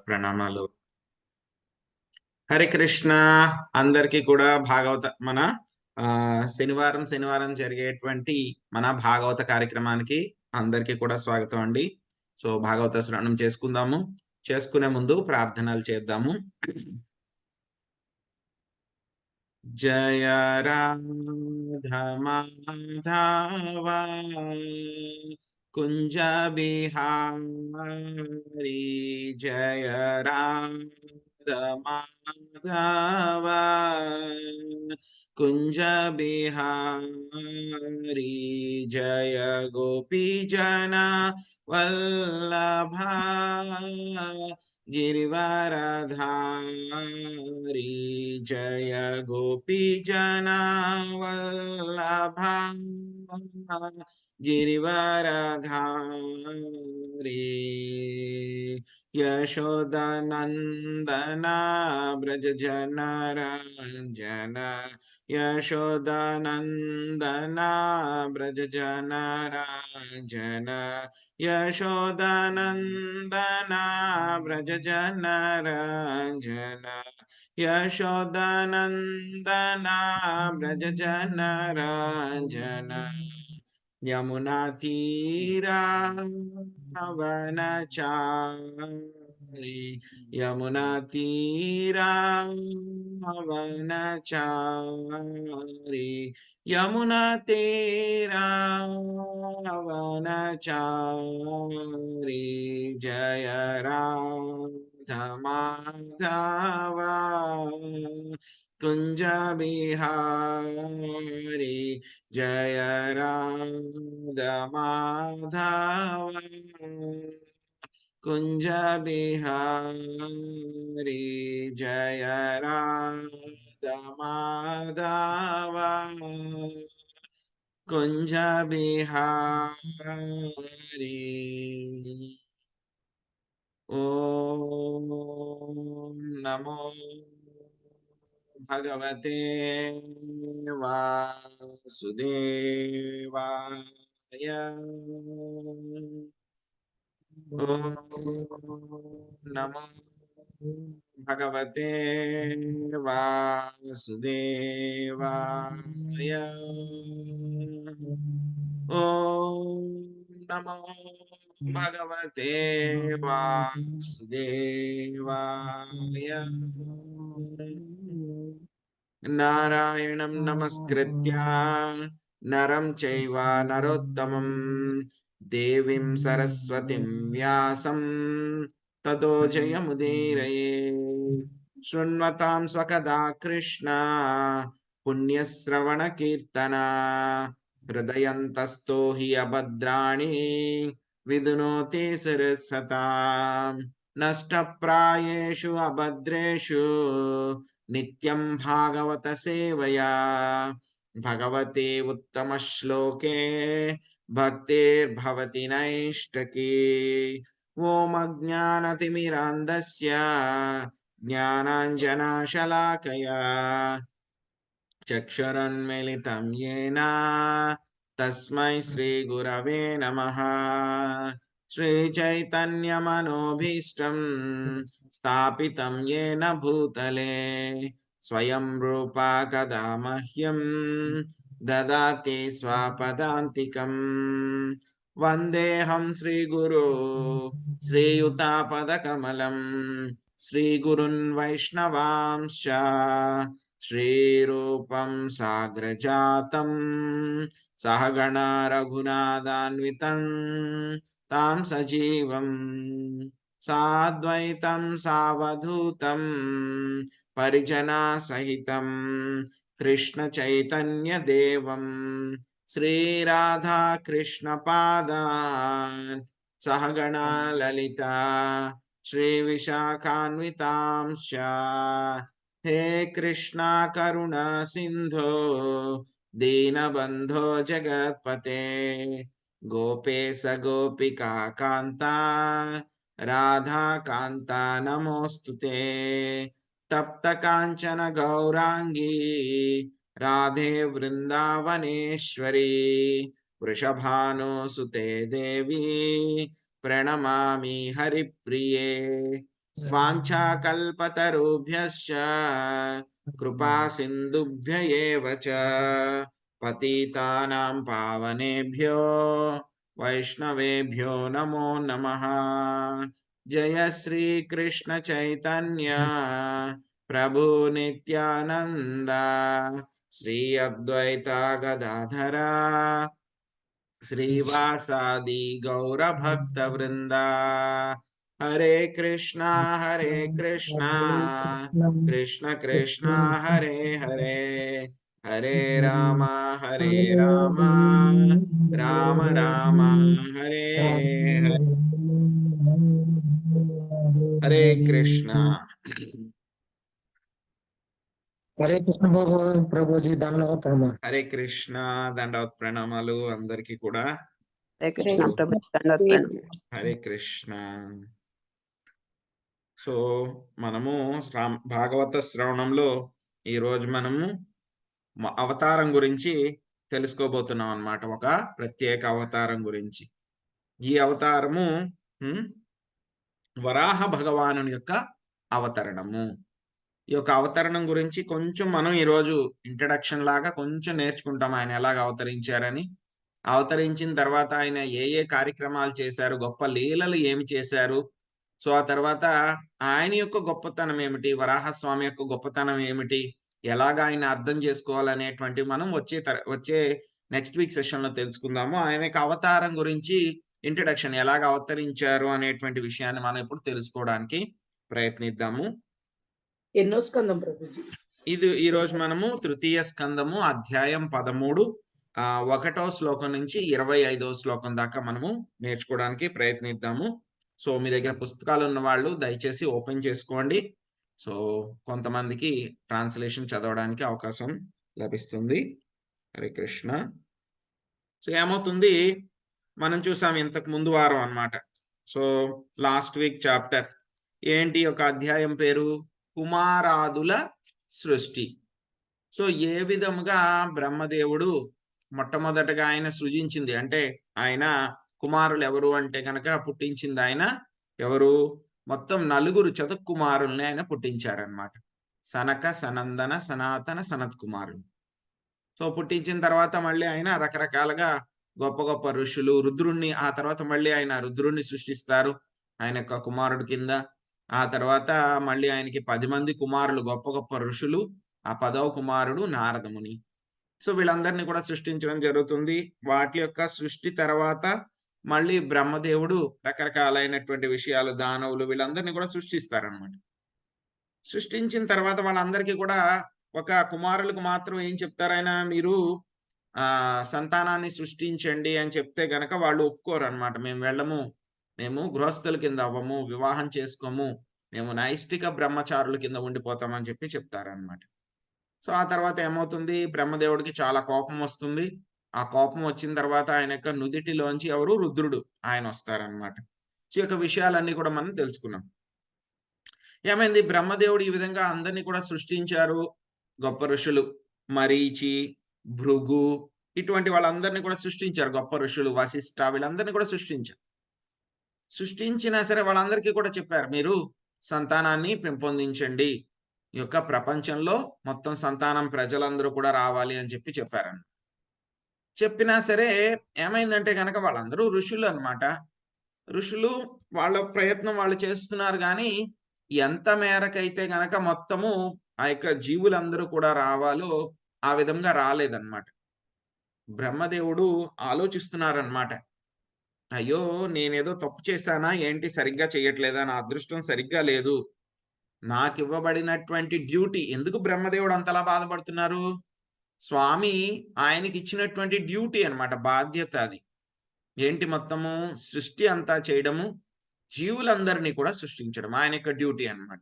ప్రణామాలు. హరే కృష్ణ. అందరికీ కూడా భాగవత మన శనివారం జరిగేటువంటి మన భాగవత కార్యక్రమానికి అందరికీ కూడా స్వాగతం అండి. సో భాగవత శ్రవణం చేసుకుందాము. చేసుకునే ముందు ప్రార్థనలు చేద్దాము. జయ రాధా మాధవ కుంజ బిహారీ జయ రాధా మాధవ కుంజ బిహారీ జయ గోపీ జన వల్లభ गिरिवरधारी जय गोपी जना वल्लभ गिरिवरधारी यशोदानंदना ब्रज जनरंजन यशोदानंदना ब्रज जनरंजन यशोदानंदना ब्रज जनरंजन यशोदानंदना ब्रज जनरंजन यमुना तीरा वनचारी यमुना तीरा वनचारी यमुना तीरा वनचारी जय राधा माधव कुंज बिहारी जय राधा माधव कुंज बिहारी जय राधा माधव कुंज बिहारी। ओम नमो भगवते वासुदेवाय। ओम नमो भगवते वासुदेवाय। ओम नमो भगवते वासुदेवाय। नारायणं नमस्कृत्य नरं चैव नरोत्तमं देवीं सरस्वतीं व्यासं ततो जयमुदीरये। शृण्वतां स्वकदा कृष्ण पुण्यश्रवणकीर्तना हृदयन्तस्थो हि अभद्राणि विदुनोति सुहृत्सताम् नष्टप्रायेषु अभद्रेषु नित्यं भागवत सेवया भगवते उत्तमश्लोके भक्तिर्भवति नैष्टकी। ओम अज्ञानतिमिरान्धस्य ज्ञानाञ्जनशलाकया चक्षुरुन्मीलितं येन तस्मै श्रीगुरवे नमः। श्रीचैतन्यमनोभीष्टं स्थापितं येन भूतले स्वयं रूपा कदा मह्यं ददाति स्वपदान्तिकम्। वन्देऽहं श्रीगुरो श्रीयुतापदकमलं श्रीगुरुन् वैष्णवांश्च श्रीरूपं साग्रजातं सहगणा रघुनाथान्वितं तां सजीवं साद्वैतं सावधूतं परिजनसहितं कृष्णचैतन्यदेवं श्रीराधा कृष्णपादान् सहगणा ललिता श्रीविशाखान्वितांश्च। हे कृष्णा करुणा सिंधो दीनबंधो जगत्पते गोपेश गोपिका कांता राधा कांता नमोस्तुते। तप्त कांचन गौरांगी राधे वृंदावनेश्वरी वृषभानुसुते देवी प्रणमामि हरिप्रिये। వాంఛాకల్పతరుభ్యశ్చ కృపా సింధుభ్య ఏవ చ పతితానాం పావనేభ్యో వైష్ణవేభ్యో నమో నమః. జయ శ్రీ కృష్ణ చైతన్య ప్రభు నిత్యానంద శ్రీ అద్వైత గదాధర శ్రీవాసాది గౌర భక్త వృంద. హరే కృష్ణ కృష్ణ కృష్ణ హరే హరే, హరే రామ రామ రామ రామ హరే హరే. హరే కృష్ణ. హరే కృష్ణ ప్రభుజీ దండవత్ ప్రణామాలు. హరే కృష్ణ, దండవత్ ప్రణామాలు అందరికి కూడా. హరే కృష్ణ ప్రభు, దండవత్ ప్రణామాలు. హరే కృష్ణ. సో మనము భాగవత శ్రవణంలో ఈరోజు మనము అవతారం గురించి తెలుసుకోబోతున్నాం అన్నమాట. ఒక ప్రత్యేక అవతారం గురించి. ఈ అవతారము వరాహ భగవానుని యొక్క అవతరణము. ఈ యొక్క అవతరణం గురించి కొంచెం మనం ఈరోజు ఇంట్రడక్షన్ లాగా కొంచెం నేర్చుకుంటాం. ఆయన ఎలాగ అవతరించారని, అవతరించిన తర్వాత ఆయన ఏ ఏ కార్యక్రమాలు చేశారు, గొప్ప లీలలు ఏమి చేశారు, సో ఆ తర్వాత ఆయన యొక్క గొప్పతనం ఏమిటి, వరాహస్వామి యొక్క గొప్పతనం ఏమిటి, ఎలాగ ఆయన అర్థం చేసుకోవాలనేటువంటి మనం వచ్చే నెక్స్ట్ వీక్ సెషన్ లో తెలుసుకుందాము. ఆయన యొక్క అవతారం గురించి ఇంట్రడక్షన్, ఎలాగ అవతరించారు అనేటువంటి విషయాన్ని మనం ఇప్పుడు తెలుసుకోవడానికి ప్రయత్నిద్దాము. ఎన్నో స్కందం ప్రభుజీ? ఇది ఈ రోజు మనము తృతీయ స్కందము అధ్యాయం 13 1వ శ్లోకం నుంచి 25వ శ్లోకం దాకా మనము నేర్చుకోవడానికి ప్రయత్నిద్దాము. సో మీ దగ్గర పుస్తకాలు ఉన్న వాళ్ళు దయచేసి ఓపెన్ చేసుకోండి. సో కొంతమందికి ట్రాన్స్లేషన్ చదవడానికి అవకాశం లభిస్తుంది. హరే కృష్ణ. సో ఏమవుతుంది, మనం చూసాం ఇంతకు ముందు వారం అన్నమాట. సో లాస్ట్ వీక్ చాప్టర్ ఏంటి, ఒక అధ్యాయం పేరు కుమారాదుల సృష్టి. సో ఏ విధముగా బ్రహ్మదేవుడు మొట్టమొదటగా ఆయన సృజించింది, అంటే ఆయన కుమారులు ఎవరు అంటే కనుక పుట్టించింది ఆయన ఎవరు, మొత్తం 4 చతుక్కుమారుల్ని ఆయన పుట్టించారనమాట. సనక, సనందన, సనాతన, సనత్ కుమారులు. సో పుట్టించిన తర్వాత మళ్ళీ ఆయన రకరకాలుగా గొప్ప గొప్ప ఋషులు, రుద్రుణ్ణి, ఆ తర్వాత మళ్ళీ ఆయన రుద్రుణ్ణి సృష్టిస్తారు ఆయన యొక్క కుమారుడు కింద. ఆ తర్వాత మళ్ళీ ఆయనకి 10 మంది కుమారులు, గొప్ప గొప్ప ఋషులు. ఆ 10వ కుమారుడు నారదముని. సో వీళ్ళందరినీ కూడా సృష్టించడం జరుగుతుంది. వాటి యొక్క సృష్టి తర్వాత మళ్ళీ బ్రహ్మదేవుడు రకరకాలైనటువంటి విషయాలు, దానవులు, వీళ్ళందరినీ కూడా సృష్టిస్తారనమాట. సృష్టించిన తర్వాత వాళ్ళందరికీ కూడా ఒక కుమారులకు మాత్రం ఏం చెప్తారైనా, మీరు సంతానాన్ని సృష్టించండి అని చెప్తే గనక వాళ్ళు ఒప్పుకోరు అనమాట. మేము వెళ్ళము, మేము గృహస్థుల కింద అవ్వము, వివాహం చేసుకోము, మేము నైష్టిక బ్రహ్మచారుల కింద ఉండిపోతామని చెప్పి చెప్తారనమాట. సో ఆ తర్వాత ఏమవుతుంది, బ్రహ్మదేవుడికి చాలా కోపం వస్తుంది. ఆ కోపం వచ్చిన తర్వాత ఆయన యొక్క నుదిటిలోంచి ఎవరు, రుద్రుడు, ఆయన వస్తారనమాట. సో ఈ యొక్క విషయాలన్నీ కూడా మనం తెలుసుకున్నాం. ఏమైంది, బ్రహ్మదేవుడు ఈ విధంగా అందరినీ కూడా సృష్టించారు. గొప్ప ఋషులు మరీచి, భృగు, ఇటువంటి వాళ్ళందరినీ కూడా సృష్టించారు. గొప్ప ఋషులు వశిష్ఠ, వీళ్ళందరినీ కూడా సృష్టించారు. సృష్టించినా సరే వాళ్ళందరికీ కూడా చెప్పారు, మీరు సంతానాన్ని పెంపొందించండి, ఈ యొక్క ప్రపంచంలో మొత్తం సంతానం ప్రజలందరూ కూడా రావాలి అని చెప్పి చెప్పారన్న. చెప్పినా సరే ఏమైందంటే కనుక వాళ్ళందరూ ఋషులు అన్నమాట. ఋషులు వాళ్ళ ప్రయత్నం వాళ్ళు చేస్తున్నారు, కానీ ఎంత మేరకైతే గనక మొత్తము ఆ యొక్క జీవులందరూ కూడా రావాలో ఆ విధంగా రాలేదన్నమాట. బ్రహ్మదేవుడు ఆలోచిస్తున్నారన్నమాట, అయ్యో నేనేదో తప్పు చేశానా ఏంటి, సరిగ్గా చేయట్లేదా, నా అదృష్టం సరిగ్గా లేదు, నాకు ఇవ్వబడినటువంటి డ్యూటీ. ఎందుకు బ్రహ్మదేవుడు అంతలా బాధపడుతున్నారు, స్వామి ఆయనకి ఇచ్చినటువంటి డ్యూటీ అన్నమాట, బాధ్యత. అది ఏంటి, మొత్తము సృష్టి అంతా చేయడము, జీవులందరినీ కూడా సృష్టించడం ఆయన యొక్క డ్యూటీ అన్నమాట.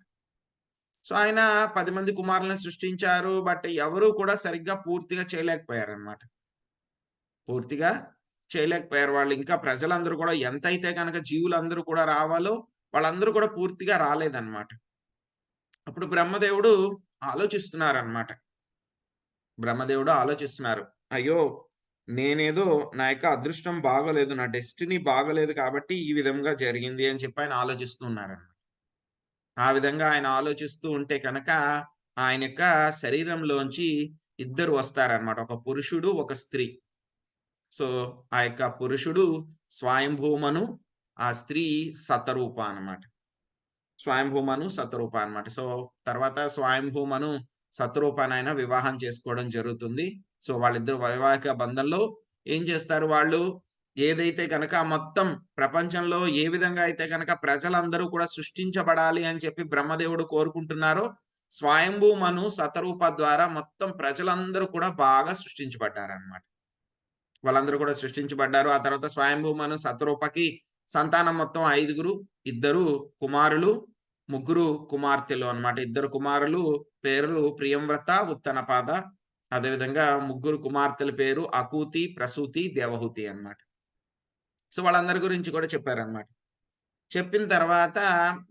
సో ఆయన 10 మంది కుమారులను సృష్టించారు, బట్ ఎవరు కూడా సరిగ్గా పూర్తిగా చేయలేకపోయారన్నమాట. పూర్తిగా చేయలేకపోయారు వాళ్ళు. ఇంకా ప్రజలందరూ కూడా ఎంతైతే కనుక జీవులందరూ కూడా రావాలో వాళ్ళందరూ కూడా పూర్తిగా రాలేదన్నమాట. అప్పుడు బ్రహ్మదేవుడు ఆలోచిస్తున్నారన్నమాట. బ్రహ్మదేవుడు ఆలోచిస్తున్నారు, అయ్యో నేనేదో నా యొక్క అదృష్టం బాగోలేదు, నా డెస్టినీ బాగోలేదు కాబట్టి ఈ విధంగా జరిగింది అని చెప్పి ఆయన ఆలోచిస్తున్నారన్నమాట. ఆ విధంగా ఆయన ఆలోచిస్తూ ఉంటే కనుక ఆయన యొక్క శరీరంలోంచి ఇద్దరు వస్తారనమాట, ఒక పురుషుడు ఒక స్త్రీ. సో ఆ యొక్క పురుషుడు స్వయంభూమను, ఆ స్త్రీ శతరూప అనమాట. స్వయంభూమను శతరూప అనమాట. సో తర్వాత స్వయంభూమను శతరూపానైనా వివాహం చేసుకోవడం జరుగుతుంది. సో వాళ్ళిద్దరు వైవాహిక బంధంలో ఏం చేస్తారు వాళ్ళు, ఏదైతే కనుక మొత్తం ప్రపంచంలో ఏ విధంగా అయితే కనుక ప్రజలందరూ కూడా సృష్టించబడాలి అని చెప్పి బ్రహ్మదేవుడు కోరుకుంటున్నారో, స్వయంభూమను శతరూప ద్వారా మొత్తం ప్రజలందరూ కూడా బాగా సృష్టించబడ్డారనమాట. వాళ్ళందరూ కూడా సృష్టించబడ్డారు. ఆ తర్వాత స్వయంభూమను శతరూపకి సంతానం మొత్తం 5గురు, 2 కుమారులు, 3 కుమార్తెలు అన్నమాట. 2 కుమారులు పేర్లు ప్రియంవ్రత, ఉత్తనపాద. అదేవిధంగా 3 కుమార్తెల పేరు అకూతి, ప్రసూతి, దేవహూతి అన్నమాట. సో వాళ్ళందరి గురించి కూడా చెప్పారన్నమాట. చెప్పిన తర్వాత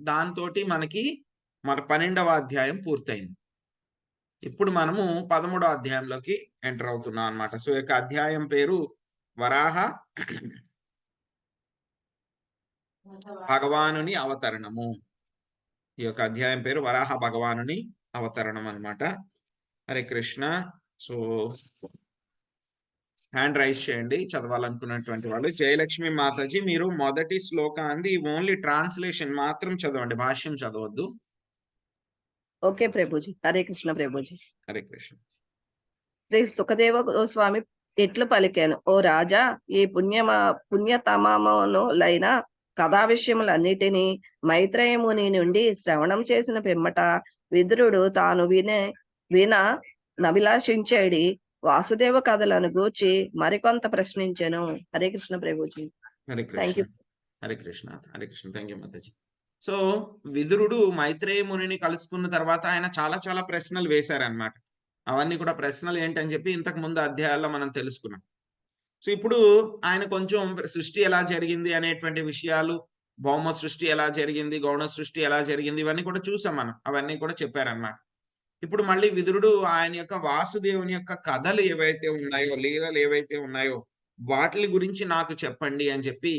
దాంతోటి మనకి మన 12వ అధ్యాయం పూర్తయింది. ఇప్పుడు మనము 13వ అధ్యాయంలోకి ఎంటర్ అవుతున్నాం అన్నమాట. సో ఈ యొక్క అధ్యాయం పేరు వరాహ భగవానుని అవతరణము. ఈ యొక్క అధ్యాయం పేరు వరాహ భగవానుని అవతరణం అన్నమాట. Hare Krishna. So hand raise చేయండి చదవాలనుకున్నటువంటి వాళ్ళు. జయలక్ష్మి మాతాజీ, మీరు మొదటి శ్లోకాన్ని ఓన్లీ ట్రాన్స్లేషన్ మాత్రం చదవండి, భాష్యం చదవద్దు. ఓకే ప్రభుజీ. హరే కృష్ణ ప్రభుజీ. హరే కృష్ణ. శ్రీ సుఖదేవ గోస్వామి ఇట్లు పలికాను, ఓ రాజా, ఈ పుణ్యతమములైన కథా విషయములన్నిటినీ మైత్రేయ ముని నుండి శ్రవణం చేసిన పిమ్మట విదురుడు తాను విన నభిలాషించేడి వాసుదేవ కథలను గూర్చి మరికొంత ప్రశ్నించెను. Hare Krishna Prabhuji. Hare thank Krishna. You. Hare Krishna. Hare Krishna. Thank you Mataji. So విదురుడు మైత్రేయ మునిని కలుసుకున్న తర్వాత ఆయన చాలా చాలా ప్రశ్నలు వేశారనమాట. అవన్నీ కూడా ప్రశ్నలు ఏంటని చెప్పి ఇంతకు ముందు అధ్యాయాల్లో మనం తెలుసుకున్నాం. సో ఇప్పుడు ఆయన కొంచెం సృష్టి ఎలా జరిగింది అనేటువంటి విషయాలు, భౌమ సృష్టి ఎలా జరిగింది, గౌణ సృష్టి ఎలా జరిగింది, ఇవన్నీ కూడా చూసాం మనం. అవన్నీ కూడా చెప్పారన్నమాట. ఇప్పుడు మళ్ళీ విదురుడు ఆయన యొక్క వాసుదేవుని యొక్క కథలు ఏవైతే ఉన్నాయో, లీలలు ఏవైతే ఉన్నాయో వాటి గురించి నాకు చెప్పండి అని చెప్పి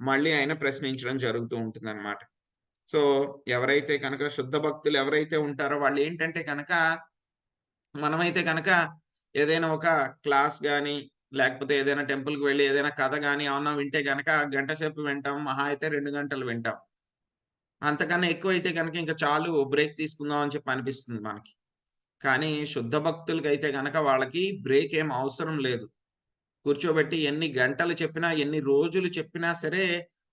మళ్ళీ ఆయన ప్రశ్నించడం జరుగుతూ ఉంటుంది అనమాట. సో ఎవరైతే కనుక శుద్ధ భక్తులు ఎవరైతే ఉంటారో వాళ్ళు ఏంటంటే కనుక, మనమైతే కనుక ఏదైనా ఒక క్లాస్ కానీ లేకపోతే ఏదైనా టెంపుల్కి వెళ్ళి ఏదైనా కథ కానీ ఏమన్నా వింటే కనుక గంట సేపు వింటాం, మహా అయితే 2 గంటలు వింటాం. అంతకన్నా ఎక్కువ అయితే కనుక ఇంకా చాలు, బ్రేక్ తీసుకుందాం అని చెప్పి అనిపిస్తుంది మనకి. కానీ శుద్ధ భక్తులకి అయితే కనుక వాళ్ళకి బ్రేక్ ఏం అవసరం లేదు. కూర్చోబెట్టి ఎన్ని గంటలు చెప్పినా ఎన్ని రోజులు చెప్పినా సరే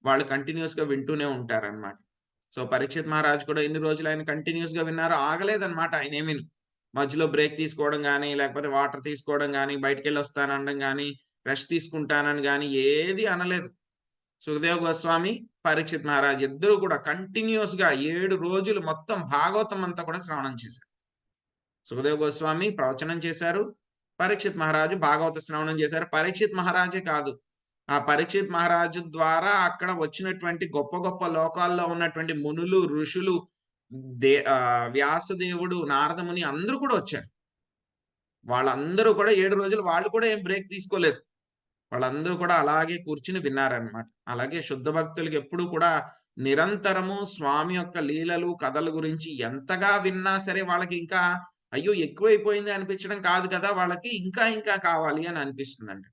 వాళ్ళు కంటిన్యూస్ గా వింటూనే ఉంటారన్నమాట. సో పరీక్షిత్ మహారాజ్ కూడా ఎన్ని రోజులు ఆయన కంటిన్యూస్ గా విన్నారో, ఆగలేదన్నమాట. ఆయన ఏమీ మధ్యలో బ్రేక్ తీసుకోవడం కానీ లేకపోతే వాటర్ తీసుకోవడం కానీ బయటికి వెళ్ళి వస్తానడం కానీ రెస్ట్ తీసుకుంటానని కానీ ఏది అనలేదు. సుఖదేవ్ గోస్వామి, పరీక్షిత్ మహారాజ్ ఇద్దరు కూడా కంటిన్యూస్ గా 7 రోజులు మొత్తం భాగవతం అంతా కూడా శ్రవణం చేశారు. సుఖదేవ్ గోస్వామి ప్రవచనం చేశారు, పరీక్షిత్ మహారాజు భాగవత శ్రవణం చేశారు. పరీక్షిత్ మహారాజే కాదు, ఆ పరీక్షిత్ మహారాజు ద్వారా అక్కడ వచ్చినటువంటి గొప్ప గొప్ప లోకాల్లో ఉన్నటువంటి మునులు, ఋషులు, వ్యాసదేవుడు, నారదముని అందరూ కూడా వచ్చారు. వాళ్ళందరూ కూడా 7 రోజులు వాళ్ళు కూడా ఏం బ్రేక్ తీసుకోలేదు. వాళ్ళందరూ కూడా అలాగే కూర్చుని విన్నారనమాట. అలాగే శుద్ధ భక్తులకి ఎప్పుడు కూడా నిరంతరము స్వామి యొక్క లీలలు, కథల గురించి ఎంతగా విన్నా సరే వాళ్ళకి ఇంకా అయ్యో ఎక్కువైపోయింది అనిపించడం కాదు కదా, వాళ్ళకి ఇంకా ఇంకా కావాలి అని అనిపిస్తుందండి.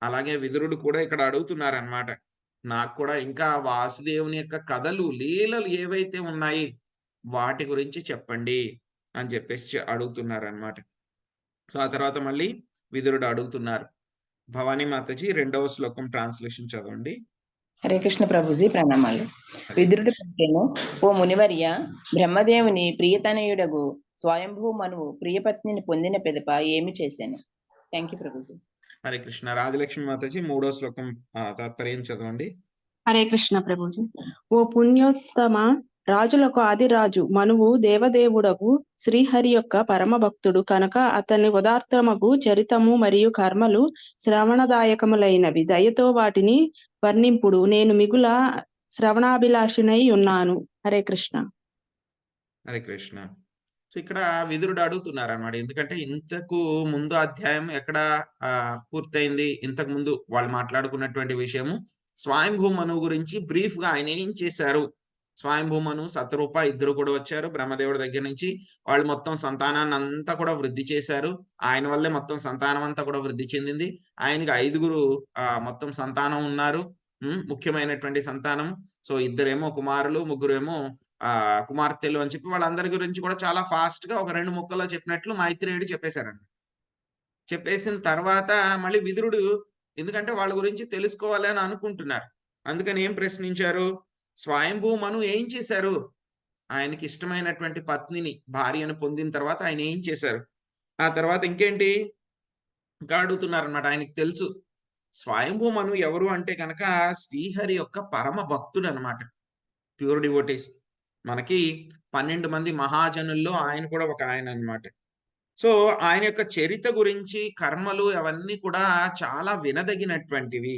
అలాగే విదురుడు కూడా ఇక్కడ అడుగుతున్నారనమాట, నాకు కూడా ఇంకా వాసుదేవుని యొక్క కథలు, లీలలు ఏవైతే ఉన్నాయి వాటి గురించి చెప్పండి అని చెప్పేసి అడుగుతున్నారనమాట. సో ఆ తర్వాత మళ్ళీ విదురుడు అడుగుతున్నారు. భవానీ మాతాజీ 2వ శ్లోకం ట్రాన్స్లేషన్ చదవండి. హరే కృష్ణ ప్రభుజీ, ప్రణామాలు. విదురుడు పలికెను, ఓ మునివర్య, బ్రహ్మదేవుని ప్రియతనయుడగు స్వయంభూ మనువు ప్రియపత్నిని పొందిన పిదప ఏమి చేశాను? Thank you Prabhuji. హరే కృష్ణ. రాజలక్ష్మి మాతాజీ 3వ శ్లోకం తాత్పర్యం చదవండి. హరే కృష్ణ ప్రభుజీ. ఓ పుణ్యోత్తమ, రాజులకు ఆదిరాజు మనువు దేవదేవుడకు శ్రీహరి యొక్క పరమ భక్తుడు కనుక అతని ఉదాత్తమగు చరితము మరియు కర్మలు శ్రవణదాయకములైనవి. దయతో వాటిని వర్ణింపుడు. నేను మిగుల శ్రవణాభిలాషినై ఉన్నాను. హరే కృష్ణ. హరే కృష్ణ. సో ఇక్కడ విదురుడు అడుగుతున్నారు అన్నమాట. ఎందుకంటే ఇంతకు ముందు అధ్యాయం ఎక్కడ పూర్తయింది, ఇంతకు ముందు వాళ్ళు మాట్లాడుకున్నటువంటి విషయము స్వయంభూ మనువు గురించి బ్రీఫ్ గా ఆయన ఏం చేశారు, స్వయంభూమను శతరూప ఇద్దరు కూడా వచ్చారు బ్రహ్మదేవుడి దగ్గర నుంచి. వాళ్ళు మొత్తం సంతానాన్ని అంతా కూడా వృద్ధి చేశారు. ఆయన వల్లే మొత్తం సంతానం అంతా కూడా వృద్ధి చెందింది. ఆయనకి 5గురు మొత్తం సంతానం ఉన్నారు. ముఖ్యమైనటువంటి సంతానం. సో ఇద్దరేమో కుమారులు, ముగ్గురేమో కుమార్తెలు అని చెప్పి వాళ్ళందరి గురించి కూడా చాలా ఫాస్ట్ గా ఒక 2 ముక్కల్లో చెప్పినట్లు మైత్రేయుడు చెప్పేశారండి. చెప్పేసిన తర్వాత మళ్ళీ విదురుడు, ఎందుకంటే వాళ్ళ గురించి తెలుసుకోవాలి అని అనుకుంటున్నారు, అందుకని ఏం ప్రశ్నించారు, స్వయంభూమను ఏం చేశారు, ఆయనకి ఇష్టమైనటువంటి పత్నిని భార్యను పొందిన తర్వాత ఆయన ఏం చేశారు, ఆ తర్వాత ఇంకేంటి ఇంకా అడుగుతున్నారు అనమాట. ఆయనకి తెలుసు స్వయంభూమను ఎవరు అంటే కనుక శ్రీహరి యొక్క పరమ భక్తుడు అనమాట, ప్యూర్ డివోటీస్. మనకి 12 మంది మహాజనుల్లో ఆయన కూడా ఒక ఆయన అన్నమాట. సో ఆయన యొక్క చరిత్ర గురించి, కర్మలు అవన్నీ కూడా చాలా వినదగినటువంటివి.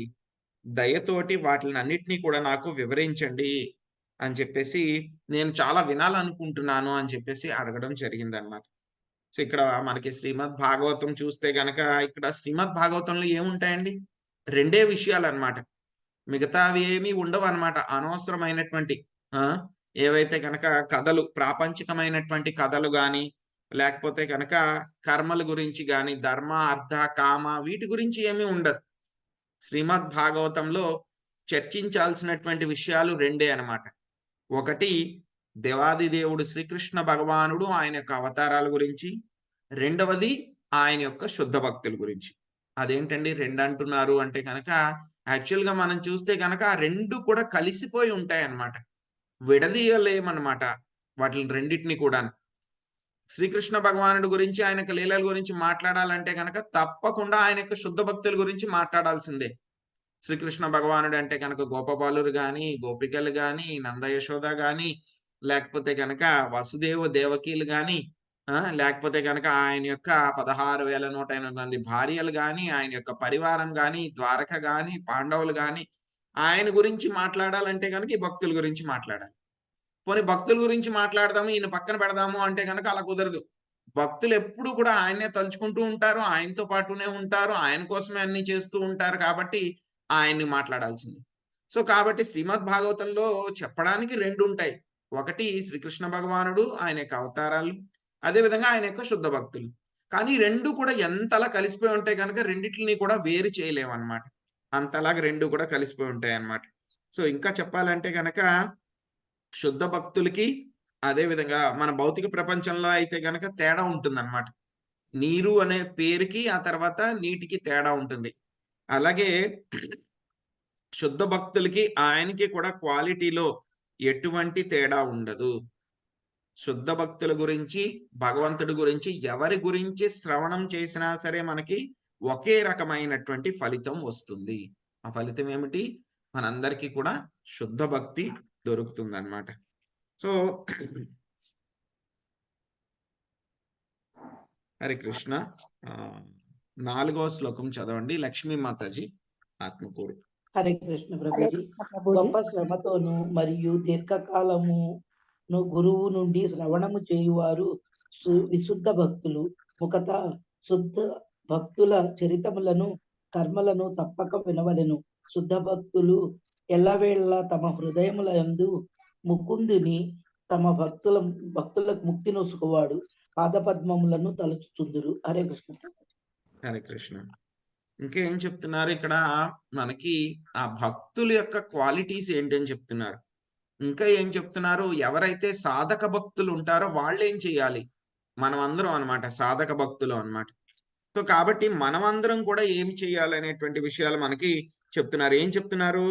దయతోటి వాటిని అన్నిటినీ కూడా నాకు వివరించండి అని చెప్పేసి, నేను చాలా వినాలనుకుంటున్నాను అని చెప్పేసి అడగడం జరిగిందనమాట. సో ఇక్కడ మనకి శ్రీమద్ భాగవతం చూస్తే గనక, ఇక్కడ శ్రీమద్ భాగవతంలో ఏముంటాయండి, 2 విషయాలు అనమాట. మిగతావి ఏమీ ఉండవు అనమాట. అనవసరమైనటువంటి ఏవైతే కనుక కథలు, ప్రాపంచికమైనటువంటి కథలు గాని, లేకపోతే కనుక కర్మల గురించి గాని, ధర్మ అర్థ కామ వీటి గురించి ఏమీ ఉండదు. శ్రీమద్ భాగవతంలో చర్చించాల్సినటువంటి విషయాలు 2 అన్నమాట. ఒకటి దేవాది దేవుడు శ్రీకృష్ణ భగవానుడు ఆయన యొక్క అవతారాల గురించి, రెండవది ఆయన యొక్క శుద్ధ భక్తుల గురించి. అదేంటండి 2 అంటున్నారు అంటే కనుక, యాక్చువల్ గా మనం చూస్తే కనుక ఆ 2 కూడా కలిసిపోయి ఉంటాయి అన్నమాట, విడదీయలేమన్నమాట వాటిని రెండింటిని కూడా. శ్రీకృష్ణ భగవానుడి గురించి, ఆయన యొక్క లీలల గురించి మాట్లాడాలంటే కనుక తప్పకుండా ఆయన యొక్క శుద్ధ భక్తుల గురించి మాట్లాడాల్సిందే. శ్రీకృష్ణ భగవానుడు అంటే కనుక గోపబాలురు గాని, గోపికలు గాని, నంద యశోద గాని, లేకపోతే కనుక వసుదేవ దేవకీలు గాని, లేకపోతే కనుక ఆయన యొక్క 16,108 మంది భార్యలు గాని, ఆయన యొక్క పరివారం గాని, ద్వారక గాని, పాండవులు గాని, ఆయన గురించి మాట్లాడాలంటే కనుక ఈ భక్తుల గురించి మాట్లాడాలి. పోనీ భక్తుల గురించి మాట్లాడదాము, ఈయన పక్కన పెడదాము అంటే కనుక అలా కుదరదు. భక్తులు ఎప్పుడు కూడా ఆయన్నే తలుచుకుంటూ ఉంటారు, ఆయనతో పాటునే ఉంటారు, ఆయన కోసమే అన్ని చేస్తూ ఉంటారు, కాబట్టి ఆయన్ని మాట్లాడాల్సింది. సో కాబట్టి శ్రీమద్ భాగవతంలో చెప్పడానికి 2 ఉంటాయి. ఒకటి శ్రీకృష్ణ భగవానుడు, ఆయన యొక్క అవతారాలు, అదే విధంగా ఆయన యొక్క శుద్ధ భక్తులు. కానీ 2 కూడా ఎంతలా కలిసిపోయి ఉంటాయి కనుక రెండిటిని కూడా వేరు చేయలేమన్నమాట. అంతలాగా 2 కూడా కలిసిపోయి ఉంటాయి అన్నమాట. సో ఇంకా చెప్పాలంటే కనుక శుద్ధ భక్తులకి, అదే విధంగా మన భౌతిక ప్రపంచంలో అయితే గనక తేడా ఉంటుందన్నమాట. నీరు అనే పేరుకి, ఆ తర్వాత నీటికి తేడా ఉంటుంది. అలాగే శుద్ధ భక్తులకి ఆయనకి కూడా క్వాలిటీలో ఎటువంటి తేడా ఉండదు. శుద్ధ భక్తుల గురించి, భగవంతుడి గురించి ఎవరి గురించి శ్రవణం చేసినా సరే మనకి ఒకే రకమైనటువంటి ఫలితం వస్తుంది. ఆ ఫలితం ఏమిటి, మనందరికీ కూడా శుద్ధ భక్తి దొరుకుతుంది అన్నమాట. సో హరే కృష్ణ. 4వ శ్లోకం చదవండి లక్ష్మీ మాతాజీ ఆత్మకూరు. హరే కృష్ణ ప్రభుజీ. గొప్ప శ్రమతోను మరియు దీర్ఘకాలమును గురువు నుండి శ్రవణము చేయువారు విశుద్ధ భక్తులు. ముఖత శుద్ధ భక్తుల చరితములను, కర్మలను తప్పక వినవలెను. శుద్ధ భక్తులు ఎల్లవేళ తమ హృదయముల యందు ముకుందుని, తమ భక్తులకు ముక్తి నొసుకువాడు పాదపద్మములను తలుచుచుందురు. హరే కృష్ణ. హరే కృష్ణ. ఇంకేం చెప్తున్నారు ఇక్కడ మనకి, ఆ భక్తుల యొక్క క్వాలిటీస్ ఏంటని చెప్తున్నారు. ఇంకా ఏం చెప్తున్నారు, ఎవరైతే సాధక భక్తులు ఉంటారో వాళ్ళు ఏం చేయాలి, మనం అందరం అనమాట సాధక భక్తులు అన్నమాట. సో కాబట్టి మనమందరం కూడా ఏం చేయాలి అనేటువంటి విషయాలు మనకి చెప్తున్నారు. ఏం చెప్తున్నారు,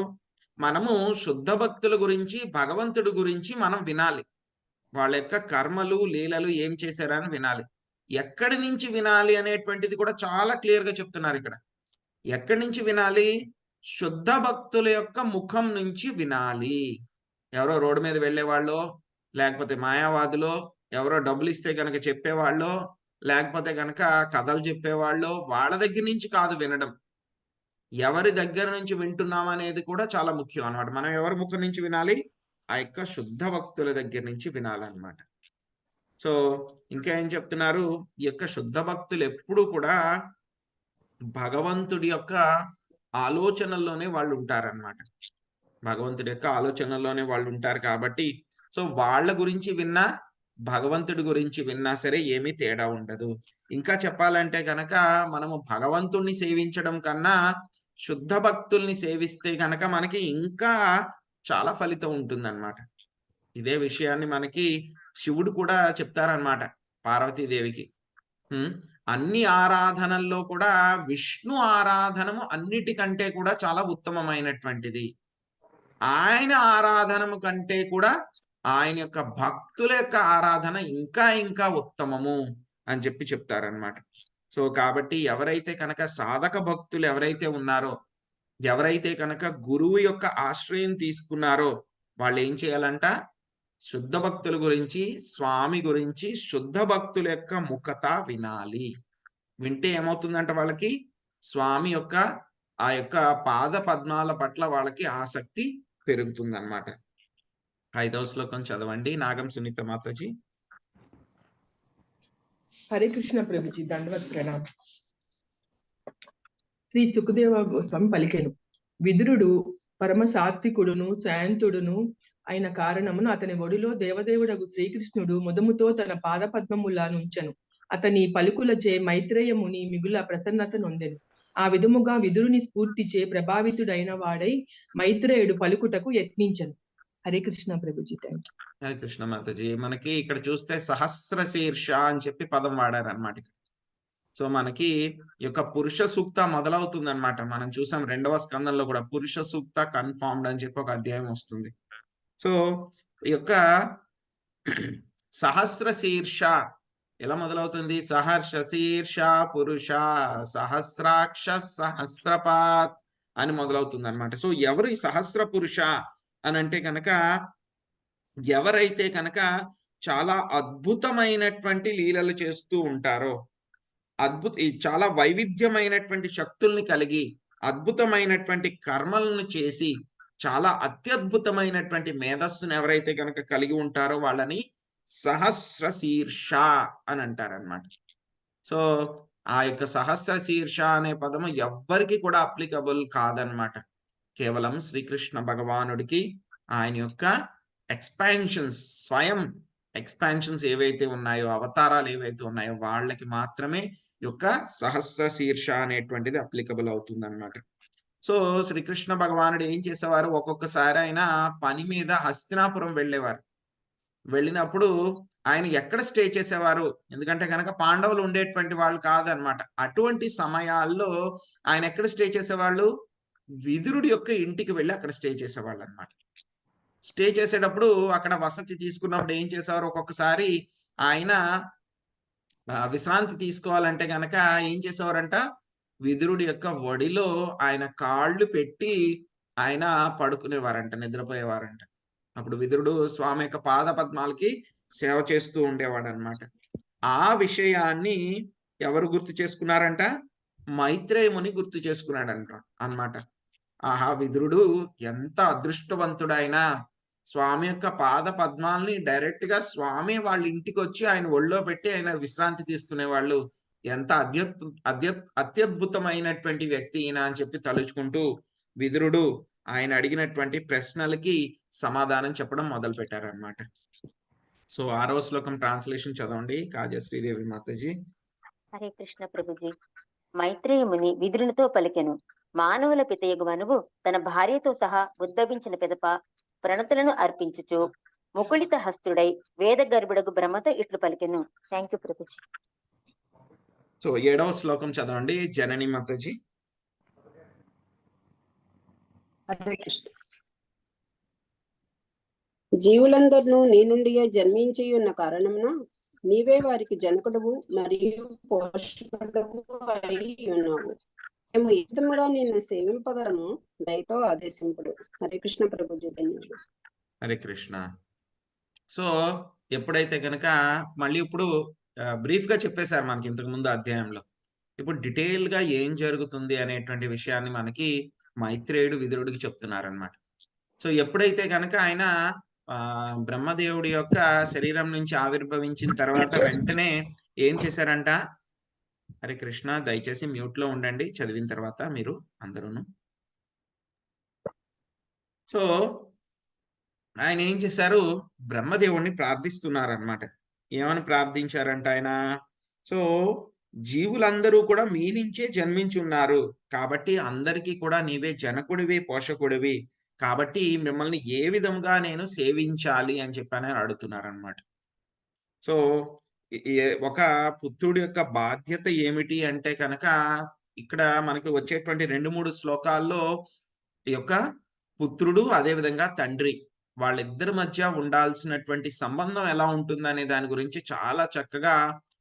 మనము శుద్ధ భక్తుల గురించి, భగవంతుడి గురించి మనం వినాలి. వాళ్ళ యొక్క కర్మలు, లీలలు ఏం చేశారని వినాలి. ఎక్కడి నుంచి వినాలి అనేటువంటిది కూడా చాలా క్లియర్ గా చెప్తున్నారు ఇక్కడ. ఎక్కడి నుంచి వినాలి, శుద్ధ భక్తుల యొక్క ముఖం నుంచి వినాలి. ఎవరో రోడ్డు మీద వెళ్ళేవాళ్ళు, లేకపోతే మాయావాదులో, ఎవరో డబ్బులు ఇస్తే కనుక చెప్పేవాళ్ళు, లేకపోతే కనుక కథలు చెప్పేవాళ్ళు, వాళ్ళ దగ్గర నుంచి కాదు వినడం. ఎవరి దగ్గర నుంచి వింటున్నాం అనేది కూడా చాలా ముఖ్యం అన్నమాట. మనం ఎవరి ముఖం నుంచి వినాలి, ఆ యొక్క శుద్ధ భక్తుల దగ్గర నుంచి వినాలన్నమాట. సో ఇంకా ఏం చెప్తున్నారు, ఈ యొక్క శుద్ధ భక్తులు ఎప్పుడు కూడా భగవంతుడి యొక్క ఆలోచనల్లోనే వాళ్ళు ఉంటారన్నమాట. భగవంతుడి యొక్క ఆలోచనల్లోనే వాళ్ళు ఉంటారు కాబట్టి సో వాళ్ళ గురించి విన్నా భగవంతుడి గురించి విన్నా సరే ఏమీ తేడా ఉండదు. ఇంకా చెప్పాలంటే కనుక మనము భగవంతుణ్ణి సేవించడం కన్నా శుద్ధ భక్తుల్ని సేవిస్తే కనుక మనకి ఇంకా చాలా ఫలితం ఉంటుందన్నమాట. ఇదే విషయాన్ని మనకి శివుడు కూడా చెప్తారనమాట పార్వతీదేవికి. అన్ని ఆరాధనల్లో కూడా విష్ణు ఆరాధనము అన్నిటికంటే కూడా చాలా ఉత్తమమైనటువంటిది. ఆయన ఆరాధనము కంటే కూడా ఆయన యొక్క భక్తుల యొక్క ఆరాధన ఇంకా ఇంకా ఉత్తమము అని చెప్పి చెప్తారనమాట. సో కాబట్టి ఎవరైతే కనుక సాధక భక్తులు ఎవరైతే ఉన్నారో, ఎవరైతే కనుక గురువు యొక్క ఆశ్రయం తీసుకున్నారో వాళ్ళు ఏం చేయాలంట, శుద్ధ భక్తుల గురించి, స్వామి గురించి శుద్ధ భక్తుల యొక్క ముఖత వినాలి. వింటే ఏమవుతుందంట, వాళ్ళకి స్వామి యొక్క ఆ యొక్క పాద పద్మాల పట్ల వాళ్ళకి ఆసక్తి పెరుగుతుందన్నమాట. 5వ శ్లోకం చదవండి నాగం సునీత మాతాజీ. హరే కృష్ణ ప్రభుజీ, దండవత్ ప్రణామం. శ్రీ సుఖదేవ గోస్వామి పలికెను, విదురుడు పరమ సాత్వికుడును శాంతుడును అయిన కారణమున అతని ఒడిలో దేవదేవుడగు శ్రీకృష్ణుడు ముదముతో తన పాద పద్మముల నుంచెను. అతని పలుకులచే మైత్రేయ ముని మిగుల ప్రసన్నత నొందెను. ఆ విధముగా విదురుని స్ఫూర్తిచే ప్రభావితుడైన వాడై మైత్రేయుడు పలుకుటకు యత్నించెను. Hare Krishna Prabhuji, thank you. హరే కృష్ణ మాతాజీ. మనకి ఇక్కడ చూస్తే సహస్ర శీర్ష అని చెప్పి పదం వాడారనమాట. సో మనకి ఈ యొక్క పురుష సూక్త మొదలవుతుంది అనమాట. మనం చూసాం 2వ స్కందంలో కూడా పురుష సూక్త కన్ఫార్మ్డ్ అని చెప్పి ఒక అధ్యాయం వస్తుంది. సో ఈ యొక్క సహస్ర శీర్ష ఎలా మొదలవుతుంది, సహర్ష శీర్ష పురుష సహస్రాక్ష సహస్రపాత్ అని మొదలవుతుంది అనమాట. సో ఎవరు ఈ సహస్ర పురుష అని అంటే కనుక, ఎవరైతే కనుక చాలా అద్భుతమైనటువంటి లీలలు చేస్తూ ఉంటారో, చాలా వైవిధ్యమైనటువంటి శక్తుల్ని కలిగి అద్భుతమైనటువంటి కర్మలను చేసి చాలా అత్యద్భుతమైనటువంటి మేధస్సును ఎవరైతే కనుక కలిగి ఉంటారో వాళ్ళని సహస్ర శీర్ష అని అంటారనమాట. సో ఆ యొక్క సహస్ర శీర్ష అనే పదము ఎవ్వరికి కూడా అప్లికబుల్ కాదనమాట. కేవలం శ్రీకృష్ణ భగవానుడికి ఆయన యొక్క ఎక్స్పాన్షన్స్, స్వయం ఎక్స్పాన్షన్స్ ఏవైతే ఉన్నాయో, అవతారాలు ఏవైతే ఉన్నాయో వాళ్ళకి మాత్రమే యొక్క సహస్ర శీర్ష అనేటువంటిది అప్లికబుల్ అవుతుంది అనమాట. సో శ్రీకృష్ణ భగవానుడు ఏం చేసేవారు, ఒక్కొక్కసారి ఆయన పని మీద హస్తినాపురం వెళ్ళేవారు. వెళ్ళినప్పుడు ఆయన ఎక్కడ స్టే చేసేవారు, ఎందుకంటే కనుక పాండవులు ఉండేటువంటి వాళ్ళు కాదనమాట. అటువంటి సమయాల్లో ఆయన ఎక్కడ స్టే చేసేవాళ్ళు, విదురుడి యొక్క ఇంటికి వెళ్ళి అక్కడ స్టే చేసేవాళ్ళు అనమాట. స్టే చేసేటప్పుడు అక్కడ వసతి తీసుకున్నప్పుడు ఏం చేసేవారు, ఒక్కొక్కసారి ఆయన విశ్రాంతి తీసుకోవాలంటే గనక ఏం చేసేవారంట, విదురుడి యొక్క ఒడిలో ఆయన కాళ్ళు పెట్టి ఆయన పడుకునేవారంట, నిద్రపోయేవారంట. అప్పుడు విదురుడు స్వామి యొక్క పాద పద్మాలకి సేవ చేస్తూ ఉండేవాడు అనమాట. ఆ విషయాన్ని ఎవరు గుర్తు చేసుకున్నారంట, మైత్రేయముని గుర్తు చేసుకున్నాడంట అన్నమాట. ఆహా, విదురుడు ఎంత అదృష్టవంతుడైనా, స్వామి యొక్క పాద పద్మాల్ని డైరెక్ట్ గా స్వామి వాళ్ళ ఇంటికి వచ్చి ఆయన ఒళ్ళో పెట్టి ఆయన విశ్రాంతి తీసుకునే వాళ్ళు, ఎంత అత్యద్భుతమైనటువంటి వ్యక్తి ఈయన అని చెప్పి తలుచుకుంటూ విదురుడు ఆయన అడిగినటువంటి ప్రశ్నలకి సమాధానం చెప్పడం మొదలు పెట్టారనమాట. సో 6వ శ్లోకం ట్రాన్స్లేషన్ చదవండి కాజశ్రీదేవి మాతాజీ. హరే కృష్ణ ప్రభుజీ. మైత్రేయముని విదురునితో పలికెను, మానవుల పితయగు మనువు తన భార్యతో సహా ఉద్భవించిన పిదప ప్రణతులను అర్పించుచు ముకుళిత హస్తుడై వేద గర్భుడకు బ్రహ్మతో ఇట్లు పలికెను. Thank you Prabhuji. సో 7వ శ్లోకం చదవండి జనని మాతాజీ. జీవులందరినూ నీ నుండియే జన్మించి ఉన్న కారణమున నీవే వారికి జనకుడువు మరియు పోషకుడువు అయి ఉన్నావు. మేము ఈ విధముగా నిన్ను సేవింపగలము, దయతో ఆదేశింపుడు. హరే కృష్ణ ప్రభుజీ. హరే కృష్ణ. సో ఎప్పుడైతే కనుక మళ్ళీ ఇప్పుడు బ్రీఫ్ గా చెప్పేశారు మనకి ఇంతకు ముందు అధ్యాయంలో, ఇప్పుడు డీటెయిల్ గా ఏం జరుగుతుంది అనేటువంటి విషయాన్ని మనకి మైత్రేయుడు విదురుడికి చెప్తున్నారనమాట. సో ఎప్పుడైతే కనుక ఆయన బ్రహ్మదేవుడి యొక్క శరీరం నుంచి ఆవిర్భవించిన తర్వాత వెంటనే ఏం చేశారంట, హరే కృష్ణ, దయచేసి మ్యూట్ లో ఉండండి చదివిన తర్వాత మీరు అందరూను. సో ఆయన ఏం చేశారు, బ్రహ్మదేవుణ్ణి ప్రార్థిస్తున్నారనమాట. ఏమని ప్రార్థించారంట ఆయన? సో జీవులందరూ కూడా మీ నుంచే జన్మించున్నారు, కాబట్టి అందరికీ కూడా నీవే జనకుడివి, పోషకుడివి, కాబట్టి మిమ్మల్ని ఏ విధంగా నేను సేవించాలి అని చెప్పని అడుగుతున్నారనమాట. సో ఒక పుత్రుడి యొక్క బాధ్యత ఏమిటి అంటే కనుక ఇక్కడ మనకి వచ్చేటువంటి 2-3 శ్లోకాల్లో ఈ యొక్క పుత్రుడు అదే విధంగా తండ్రి వాళ్ళిద్దరి మధ్య ఉండాల్సినటువంటి సంబంధం ఎలా ఉంటుందనే దాని గురించి చాలా చక్కగా